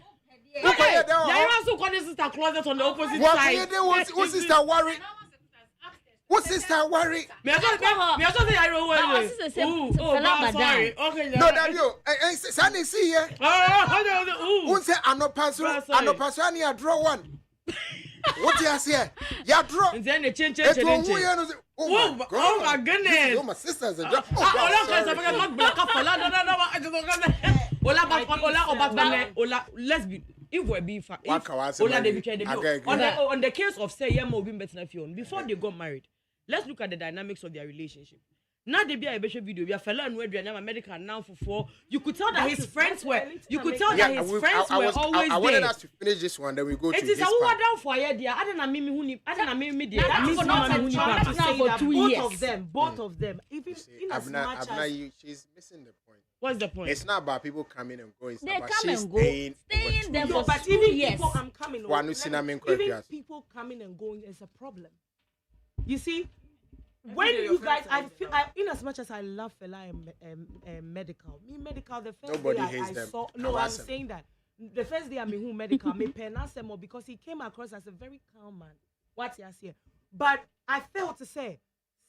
Yeah, you also call this sister closet on the opposite side. What sister worry? What sister worry? Me I just say I don't worry. Oh, sorry. Okay. No, that you. Sunny see here. Who say anopaso ani a draw one? What you say? Ya draw. And then the change. Oh my goodness. Oh my sisters are draw. Let's be. If we're being fair, on the case of say yeah, before they got married, let's look at the dynamics of their relationship. Now they be a video. We are fellow and we're American now for 4. You could tell that his friends were. You could tell that his friends were always there. I wanted us to finish this one, then we go to this part. It is a down for a year. I don't know me. I don't know me. Both of them. Even in as much as she's missing the point. What's the point? It's not about people coming and going. They but come she's and go. Staying there for but 2 even years. people coming even people coming and going is a problem. You see, when you guys, I feel, in as much as I love Fela and medical, the first nobody day hates I them. saw, no, I'm saying that the first day I met who medical, me penasemo because he came across as a very calm man. What you say? But I felt to say,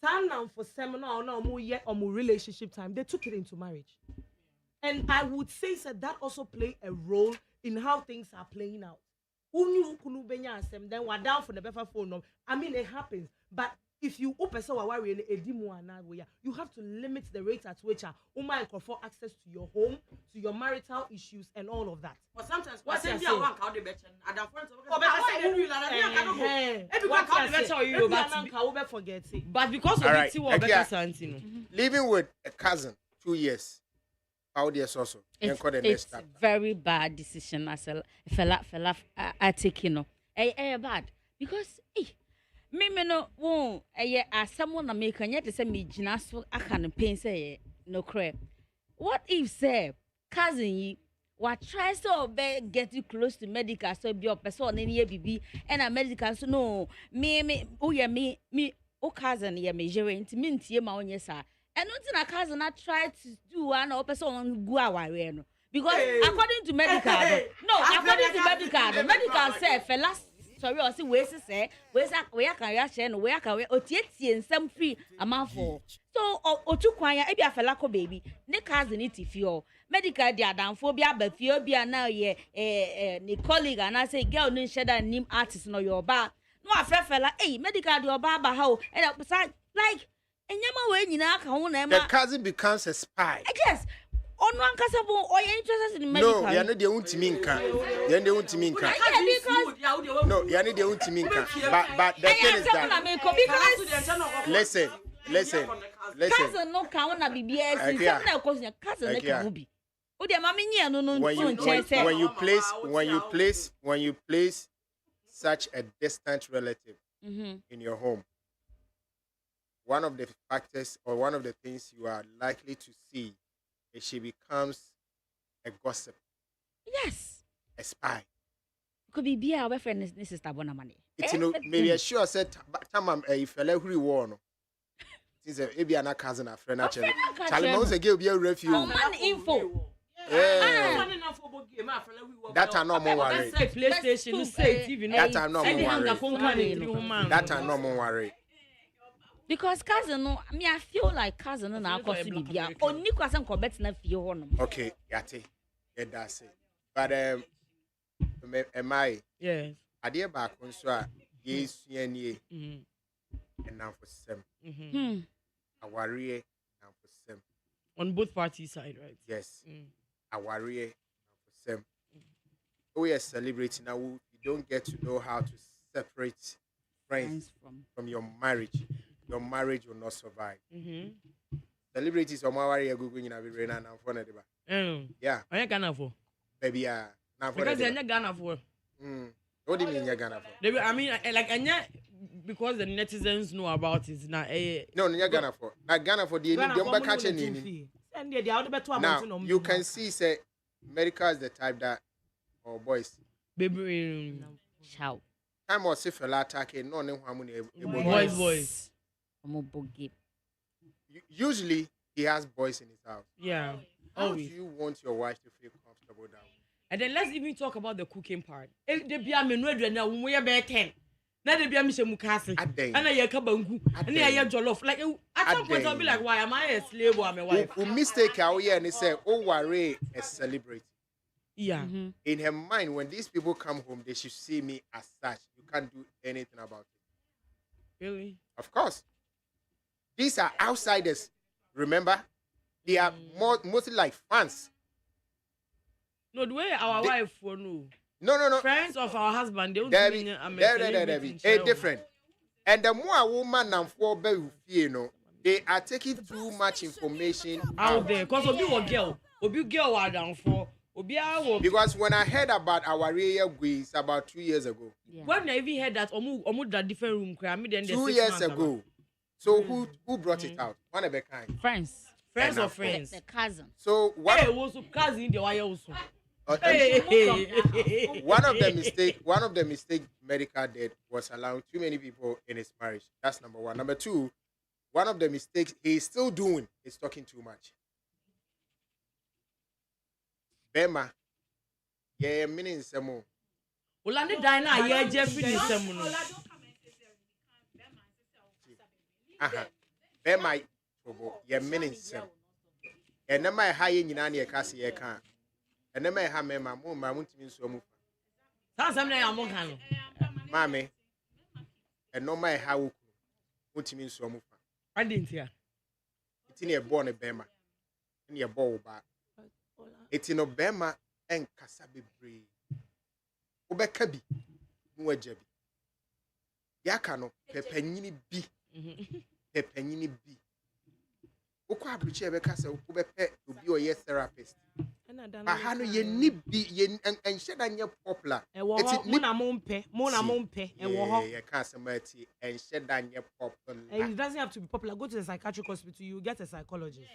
now for seminar or more yet or more relationship time, they took it into marriage. And I would say that also play a role in how things are playing out. Then we're down for the better phone. I mean, it happens. But if you you have to limit the rate at which can for access to your home, to your marital issues, and all of that. But sometimes but because of it, living with a cousin 2 years. How years also? It's very bad decision as a fella I take bad because me no won as someone American yet to say me ginaso I can pain say no crap. What if say cousin ye what tries to get you close to medical so be your person in here BB and a medical so no me cousin ye me jere intimate ye ma onye sa and nothing a cousin I try to do one or person go away no because according to medical according to medical say fella sorry or see we say we can share no we can we otie some free amount for so otu kwan ya e bia fela ko baby ne cousin it fio medical dia danfo bia ba fio bia na ye ne colleague and say girl no share that name artist no your ba no afre fela medical dia ba ba ha o like enyama we nyina aka ho na e ma the cousin becomes a spy. Yes. On one casabo or you're interested in medical. No, you're not the ultiminka. You're the ultiminka. No, you're not the ultiminka. But the thing is that listen. Cousin no count na BBS. Cousin cousin no can be. O dia mama nyi anu no when you place such a distant relative in your home, one of the factors or one of the things you are likely to see is she becomes a gossip. Yes. A spy. Could be our boyfriend is sister money. It's maybe a sure said time a fellow who won. Since a maybe an cousin a friend actually. Charlie say give you a refuge. Man info. That are not more worried. PlayStation, say TV. That are not more worried. That are not more worried. Because cousin no, I feel like cousin no na akosu bibia. Oni kwasan ko bet na fie ho no. Okay, yate. Yeah, that's it. But am I? Yes. Adeɛ baako nso a yɛsua nie ɛnamfosɛm awareɛ namfosɛm On both parties side, right? yes awareɛ namfosɛm we are celebrating now you don't get to know how to separate friends from your marriage will not survive celebrities or awareɛ gugu nyina bebree na namfo na de ba yeah I Ghana for baby namfo because I Ghana for what do you mean Ghana for I mean like because the netizens know about it now no Ghana for na Ghana for the catch any now you can see say America is the type that or boys baby Ciao. time or say fella attacking no ne hwamu boys usually he has boys in his house yeah how do you want your wife to feel comfortable down and then let's even talk about the cooking part they be am no aduane a wo ye be 10 na they be am hye mukase and ye ka banku and ye jollof like at some point I'll be like why am I a slave or am a wife who mistake how here and say oh worry a celebrity yeah in her mind when these people come home they should see me as such you can't do anything about it really of course these are outsiders remember they are mostly like fans no the way our wife for no friends of our husband they don't mean different and the more woman and for you know they are taking too much information out there because obi girl are down for because when I heard about our area guys about 2 years ago when I even heard that omu that different room cry me then 2 years ago so who brought it out one of a kind Friends or friends the cousin so what was cousin the wire also one of the mistake Medical did was allowing too many people in his marriage. That's number one. Number two, one of the mistakes he's still doing is talking too much. Bema, yeah, meaning some more. Olande Dina, yeah, Jeffrey is some more. Bema, yeah, meaning some. And then my high in Yania Cassie, I can't. And then my hammer, my mom, my won't mean so much. That's something I'm on. Mammy, and no my how won't mean so much. I didn't hear. It's in a born a Bema, in your ball back. It's in Obama and Kasabi Bree. Obekabi, Muajabi. Yakano, Pepenini B. Pepenini B. Okwa abriche be kasa okube pe obi o yes therapist ba hanu ye ni bi ye enhye da nye popular eti mo na mo mpe e wo ho ye ka asemati enhye da nye popular it doesn't have to be popular go to the psychiatric hospital you get a psychologist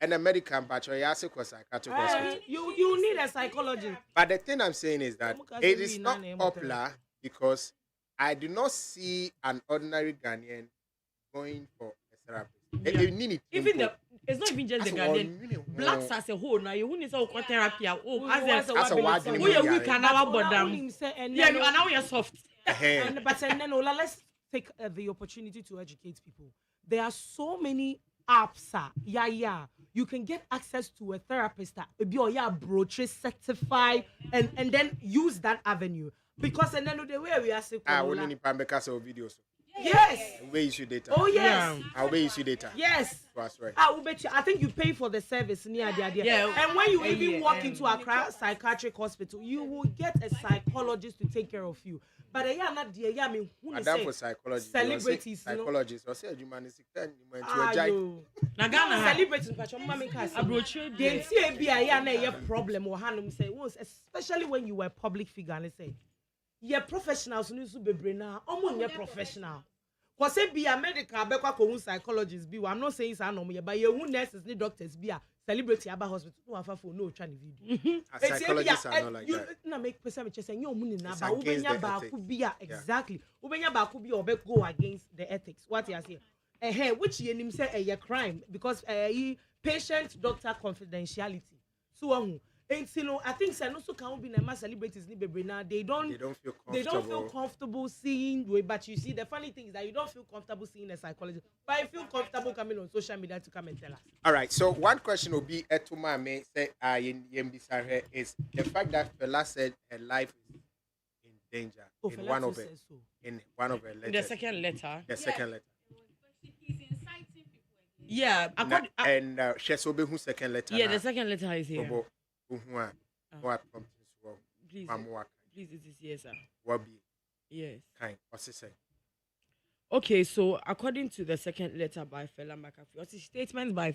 and a medical but you ask for psychiatric hospital you need a psychologist but the thing I'm saying is that it is not popular because I do not see an ordinary Ghanaian going for a therapist. Yeah. Even it's not even just the Ghanaian. Blacks as a whole now. You need to go therapy. As a word, we can now bottom. Yeah, you are now you're soft. But then let's take the opportunity to educate people. There are so many apps. Yeah. You can get access to a therapist that be brochure certified and then use that avenue because and then the way we are saying. We need to videos. Yes. Where you issue data? Oh yes. How where you issue data? Yes. That's right. I will bet you. I think you pay for the service near the idea. Yeah. And when you even walk into a psychiatric hospital, you will get a psychologist to take care of you. But I am not the I mean who is for psychology. Celebrities, psychologists or say humanistic na Ghana celebrities but your mama can they see be a problem or hand say once especially when you were a public figure and say yeah professionals need to be brain omo nye professional cause be a medical abekwa ko psychologists be I'm not saying it's normal but you nurses need doctors be a celebrity aba hospital no afa for no try the video psychologists are not like you that na make person say you money na ba ubenya ba ku be exactly ubenya ba ku be obe go against the ethics what you say which you him say a crime because patient doctor confidentiality so and you know, I think so can be na celebrities ni bebre now they don't feel comfortable seeing but you see the funny thing is that you don't feel comfortable seeing a psychologist but you feel comfortable coming on social media to come and tell us. All right, so one question will be Etuma me say is the fact that Fela said her life danger Oh, in Fela one too of it. says so. In one of her letters. The second letter. The second letter. He's inciting people again. Yeah, And she so be who second letter. yeah, the second letter is here. Bobo, who are what prompting so Please, Mamuaka. please, it is here, sir. What be Yes. kind? What's it say? Okay, so according to the second letter by Fela McAfee, or the statement by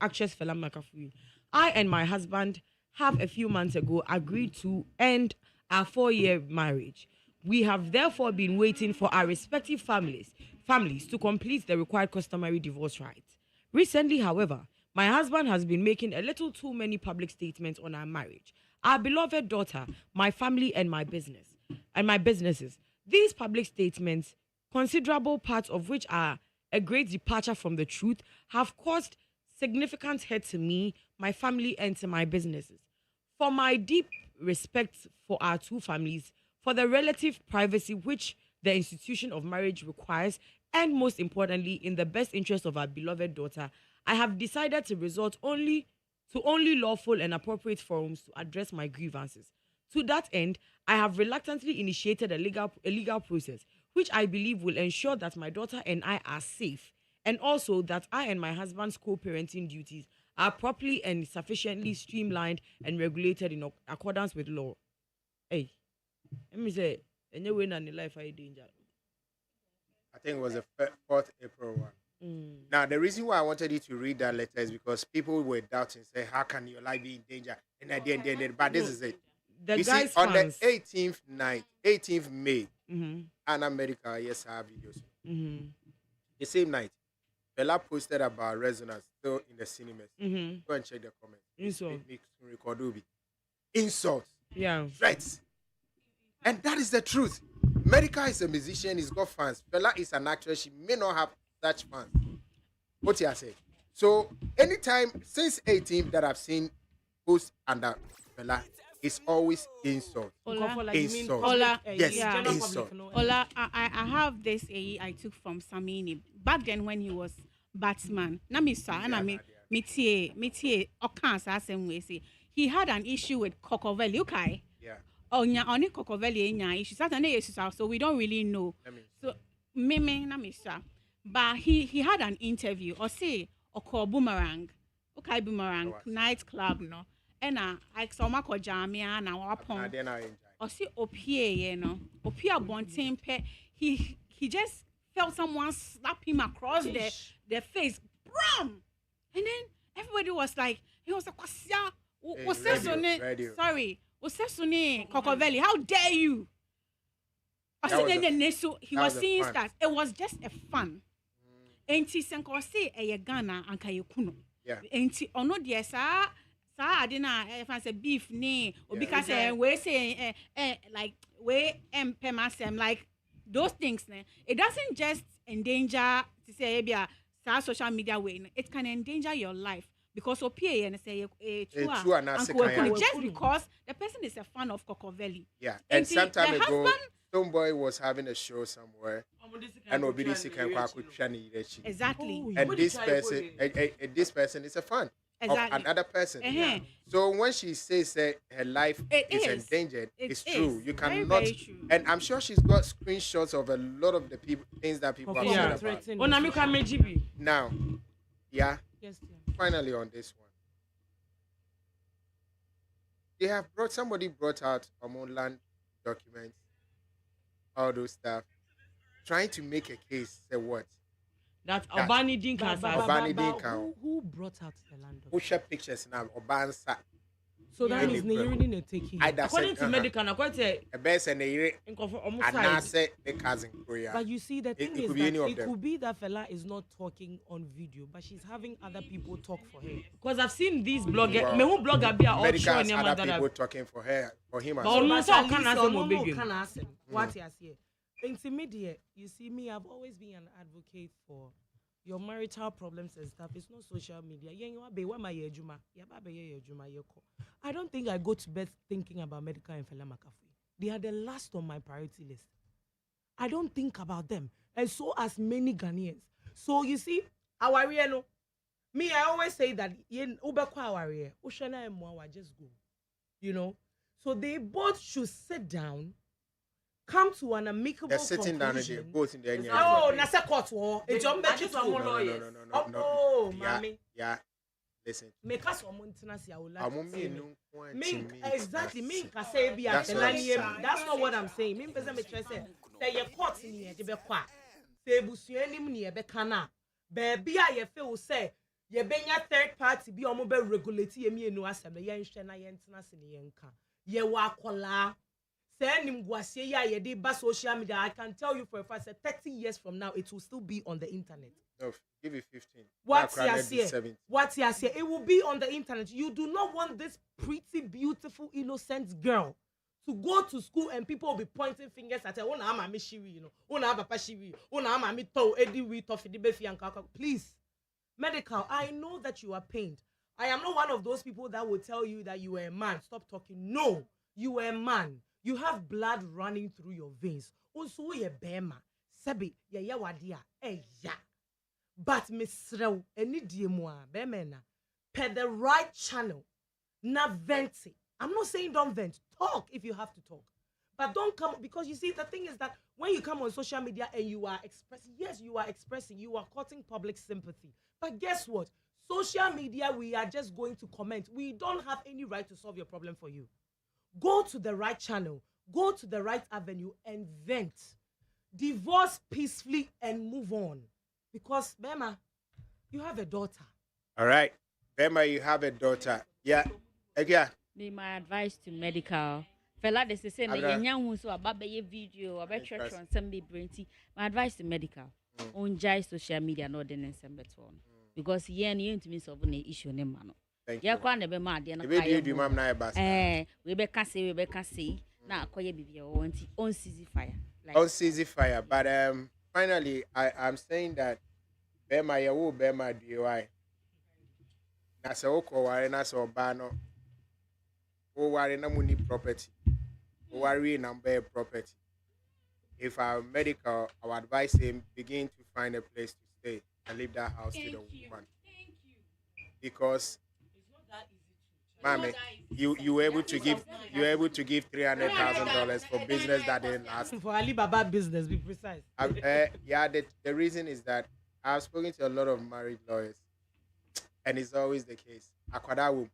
actress Fela McAfee, I and my husband have a few months ago agreed to end our 4-year marriage. We have therefore been waiting for our respective families to complete the required customary divorce rites. Recently, however, my husband has been making a little too many public statements on our marriage, our beloved daughter, my family, and my businesses. These public statements, considerable parts of which are a great departure from the truth, have caused significant hurt to me, my family, and to my businesses. For my deep respect for our two families, for the relative privacy which the institution of marriage requires, and most importantly, in the best interest of our beloved daughter, I have decided to resort only lawful and appropriate forums to address my grievances. To that end, I have reluctantly initiated a legal process, which I believe will ensure that my daughter and I are safe, and also that I and my husband's co-parenting duties are properly and sufficiently streamlined and regulated in accordance with law. Hey, let me say, anyway, in life I danger. I think it was the 4th April one. Now, the reason why I wanted you to read that letter is because people were doubting, say, how can your life be in danger? And I didn't. But this is it. The You guy's see, on the fans. 18th May, Anna Medical, yes, I have videos. The same night, Bella posted about resonance still in the cinemas. Go and check the comments. Insult. Insults, Yeah. threats. And that is the truth. Medica is a musician, he's got fans. Bella is an actress, she may not have such fans. What you say? So, anytime since 18th that I've seen posts under Bella, it's always insult. Ola, Insult. Ola, Yes, yeah. insult. Ola, I have this I took from Samini back then when he was Batman. Na mi sa na mi tie okan sa same way say he had an issue with Cocovelli. Okay. Yeah. Oni Cocovelli nya issue. Saturday so we don't really know. So me na mi sa. But he had an interview or say or boomerang. Okay, boomerang nightclub no. And I saw my kojamia na wapon. Or see opie ye no. Opie bontin pe. He just felt someone slap him across the face. Brum! And then everybody was like, he was like, sorry, Cocovelli, how dare you? He was saying that it was just a fun. And he said, "A Ghana and Kayukuno." Yeah. And he ono dear sa I didn't if I say beef ne or because we say like we pemasem like those things ne. It doesn't just endanger to say social media way. It can endanger your life because opie and say just because the person is a fan of Cocovelli. Yeah. And some time ago, Stoneboy was having a show somewhere. And Exactly. And this person is a fan of another person. So when she says that her life is endangered, it's true. You cannot. Very true. And I'm sure she's got screenshots of a lot of the things that people have said about. Now, yeah. Yes, Finally on this one, they have somebody brought out land documents, all those stuff, trying to make a case. Say what? That Obani Dinka. Who brought out the land? Who share pictures now? Obansa. So that means you're really taking. According to medical, according to a best and a say the cousin Korea. But you see, the thing is that it could be that fella is not talking on video, but she's having other people talk for her. Because I've seen these bloggers, me who blogger be all show other people talking for him. But what you say? Intimidate. You see me, I've always been an advocate for your marital problems and stuff. It's not social media. I don't think I go to bed thinking about Medical and Fela McAfee. They are the last on my priority list. I don't think about them. And so as many Ghanaians. So you see, me, I always say that just go. You know? So they both should sit down come to an amicable they're sitting down conclusion. and both in the end. Oh, nasa court war. It's your I just want more lawyers. No. Oh, mommy. Yeah. Listen. Make us one maintenance. I would like to say. Me, Exactly. Me, I say be at that's not what I'm saying. Me, person me try say your court ni e be kwa. Say busuani mu ni e be kana. Baby a ye feel say ye benya third party bi omo be regulate ye mienu asem ye nhwe na ye ntena se ne ye nka. Ye wa akola. Say nim guasie ya ye dey ba social media. I can tell you for a fact that 30 years from now it will still be on the internet. No, give it 15. What's your say? It will be on the internet. You do not want this pretty, beautiful, innocent girl to go to school and people will be pointing fingers at her. Oh, na mama shiri, you know. Oh, na papa shiri. Oh, na mama to edi we tough di befi and kaka. Please, medical. I know that you are pained. I am not one of those people that will tell you that you are a man. Stop talking. No, you are a man. You have blood running through your veins. Also, you bema. Sebi, ya wadia. Ya. But Miss Rew, any DMwa, bemena, per the right channel, na venti. I'm not saying don't vent. Talk if you have to talk. But don't come, because you see, the thing is that when you come on social media and you are expressing, yes, you are expressing, you are courting public sympathy. But guess what? Social media, we are just going to comment. We don't have any right to solve your problem for you. Go to the right channel, go to the right avenue and vent. Divorce peacefully and move on. Because, Bema, you have a daughter. All right. Bema, you have a daughter. Yeah. Again. My advice to medical. Fella, they say, young so about a video, about church on Sunday brainty. My advice to medical. On social media, no, then in some better one. Because here, you to me solve an issue, no man. Thank you. You're quite never mad. Rebecca say, now, call your baby on CZ fire. On CZ fire. But, finally, I'm saying that Bema yawo Bema DUI. Nasa oko ware nasa obano. O ware na muni property. O ware number property. If I'm medical, I would advise him begin to find a place to stay and leave that house to the woman. Thank you. Because It's not that easy. Mommy, you were able to give $300,000 for business that didn't last. For Alibaba business, be precise. Yeah, the reason is that I've spoken to a lot of married lawyers, and it's always the case. Akwadawu,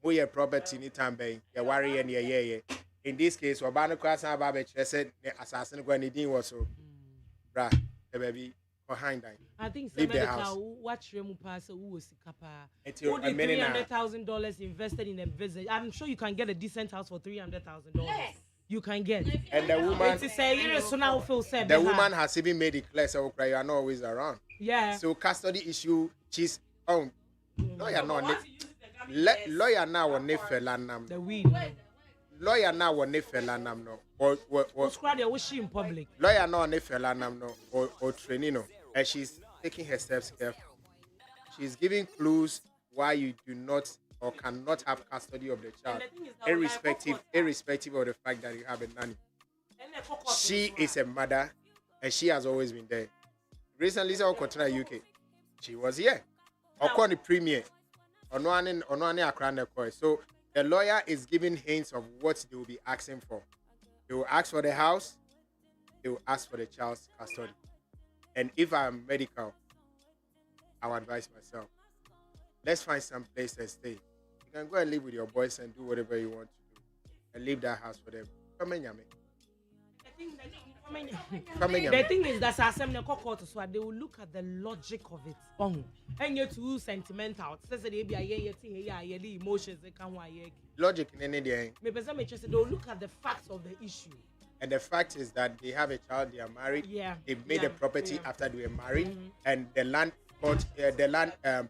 we have property in Tambay, you worry and yeah. In this case, Wabano Kwasa Babe said the assassin when he didn't was so, bruh, the baby behind that. I think leave the house. Watch Remu pass who was Kapa. Until $300,000 invested in a business. I'm sure you can get a decent house for $300,000. Yes. You can get. And the woman, the woman has even made it clear, so you are not always around. Yeah. So custody issue, she's lawyer now on Nefelanam. The weed. Lawyer now on Nefelanam no. Or in public. Lawyer now on Nefelanam no or training, and she's taking her steps carefully. She's giving clues why you do not or cannot have custody of the child, irrespective of the fact that you have a nanny. She is a mother, and she has always been there. Recently, Lisa Okotra UK, she was here. Okon the premier, so the lawyer is giving hints of what they will be asking for. They will ask for the house. They will ask for the child's custody. And if I'm medical, I would advise myself. Let's find some place to stay. You can go and live with your boys and do whatever you want to do. And leave that house for them. Come in, Yami. The thing is that they will look at the logic of it. And you're too sentimental. Logic in any day. They will look at the facts of the issue. And the fact is that they have a child, they are married. Yeah. They've made a property after they were married. And the land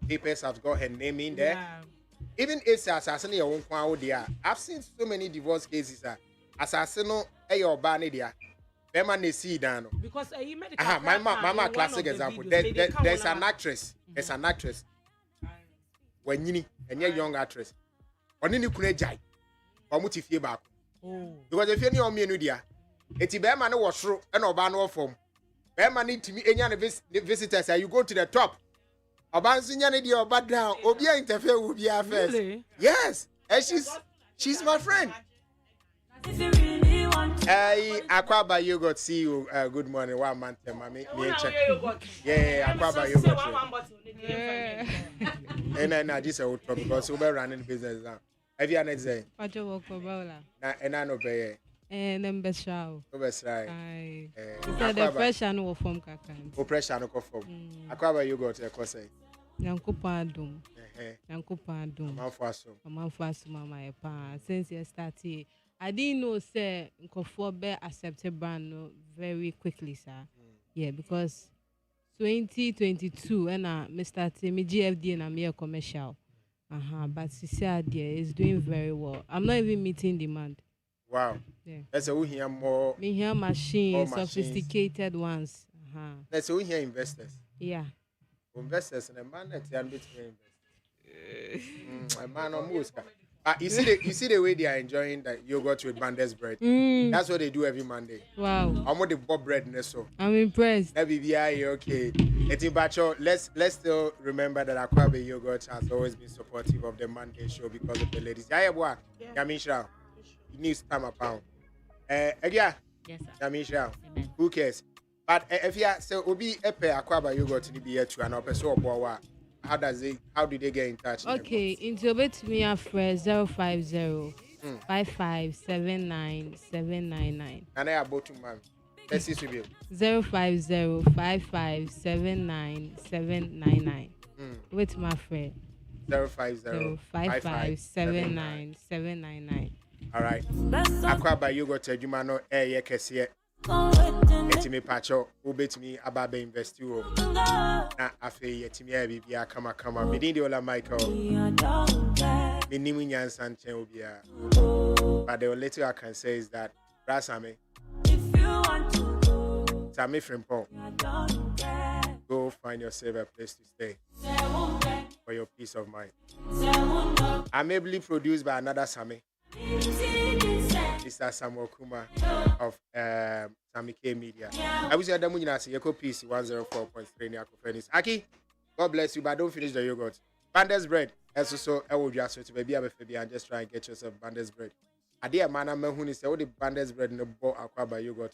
papers have got her name in there. Yeah. Even if assassin I've seen so many divorce cases. Assassin your banny there. Because my classic example. There's an actress. There's an actress. When you and you're young actress. Onini kunejai. Omuti fie back. Because if you're me nudia, it's Bema no was true and Obano form. Bema need to meet any visitors and you go to the top. Obansinya need your bad down. Obia interfere will be affairs. Really? Yes. And she's my friend. If you really want Hey, Aquaba Yogurt, see you. Good morning. 1 month, mommy. Yeah, Aquaba Yogurt. And I just old trouble because we're running the business now. Have you an exam? And I know pay. And then Beshao. Overside. Aye. The fresh and no form kakan. O pressure no conform. Aquaba Yogurt, a course. Nyankopadum. Nyankopadum. Amanfaso. Mama pa. Since you started, I didn't know say nkofo be accepted brand no very quickly, sir. Yeah, because 2022 and Mr. Timmy GFD and I'm here commercial. But she said it's doing very well. I'm not even meeting demand. Wow. Yeah. That's we hear more. Me hear machines, sophisticated ones. That's we hear investors. Yeah. Investors and a man that they are between investors. A man on Muska. You see the way they are enjoying that yogurt with Bandes bread. That's what they do every Monday. Wow. I'm with the Bob bread so. I'm impressed. That BBI okay. Let's still remember that Aquabe Yogurt has always been supportive of the Monday show because of the ladies. Yeah. Yamisha. It needs time a pound. Again. Yes, sir. Yamisha. Amen. Who cares? But if you so Obi Epe Aquaba Yogurt in the here too and so how do they get in touch? Okay, into bit me a fresh 050 5579 799. And I about to man. Let's see to be 050 5579 799. With my friend 050 5579 799. All right. Aquaba Yogurt Jumano Air Kessie. Etimi pacho ubetimi ababe invest you na afi etimi bibia kama me the OLA Michael me nimu nyansa nchen obia but the little I can say is that Brasame Sammy Frimpong go find yourself a place to stay for your peace of mind. I'm ably produced by another Sammy, Mr. Samuel Kuma of Sammy K Media. I wish you had the money. I say, Yoko Peace 104.3 near Kofenis. Aki, God bless you, but don't finish the yogurt. Bandes bread. Also, I will just to maybe have a baby and just try and get yourself Bandes bread. A dear man, I'm who is all the Bandes bread in the bowl Aquaba yogurt.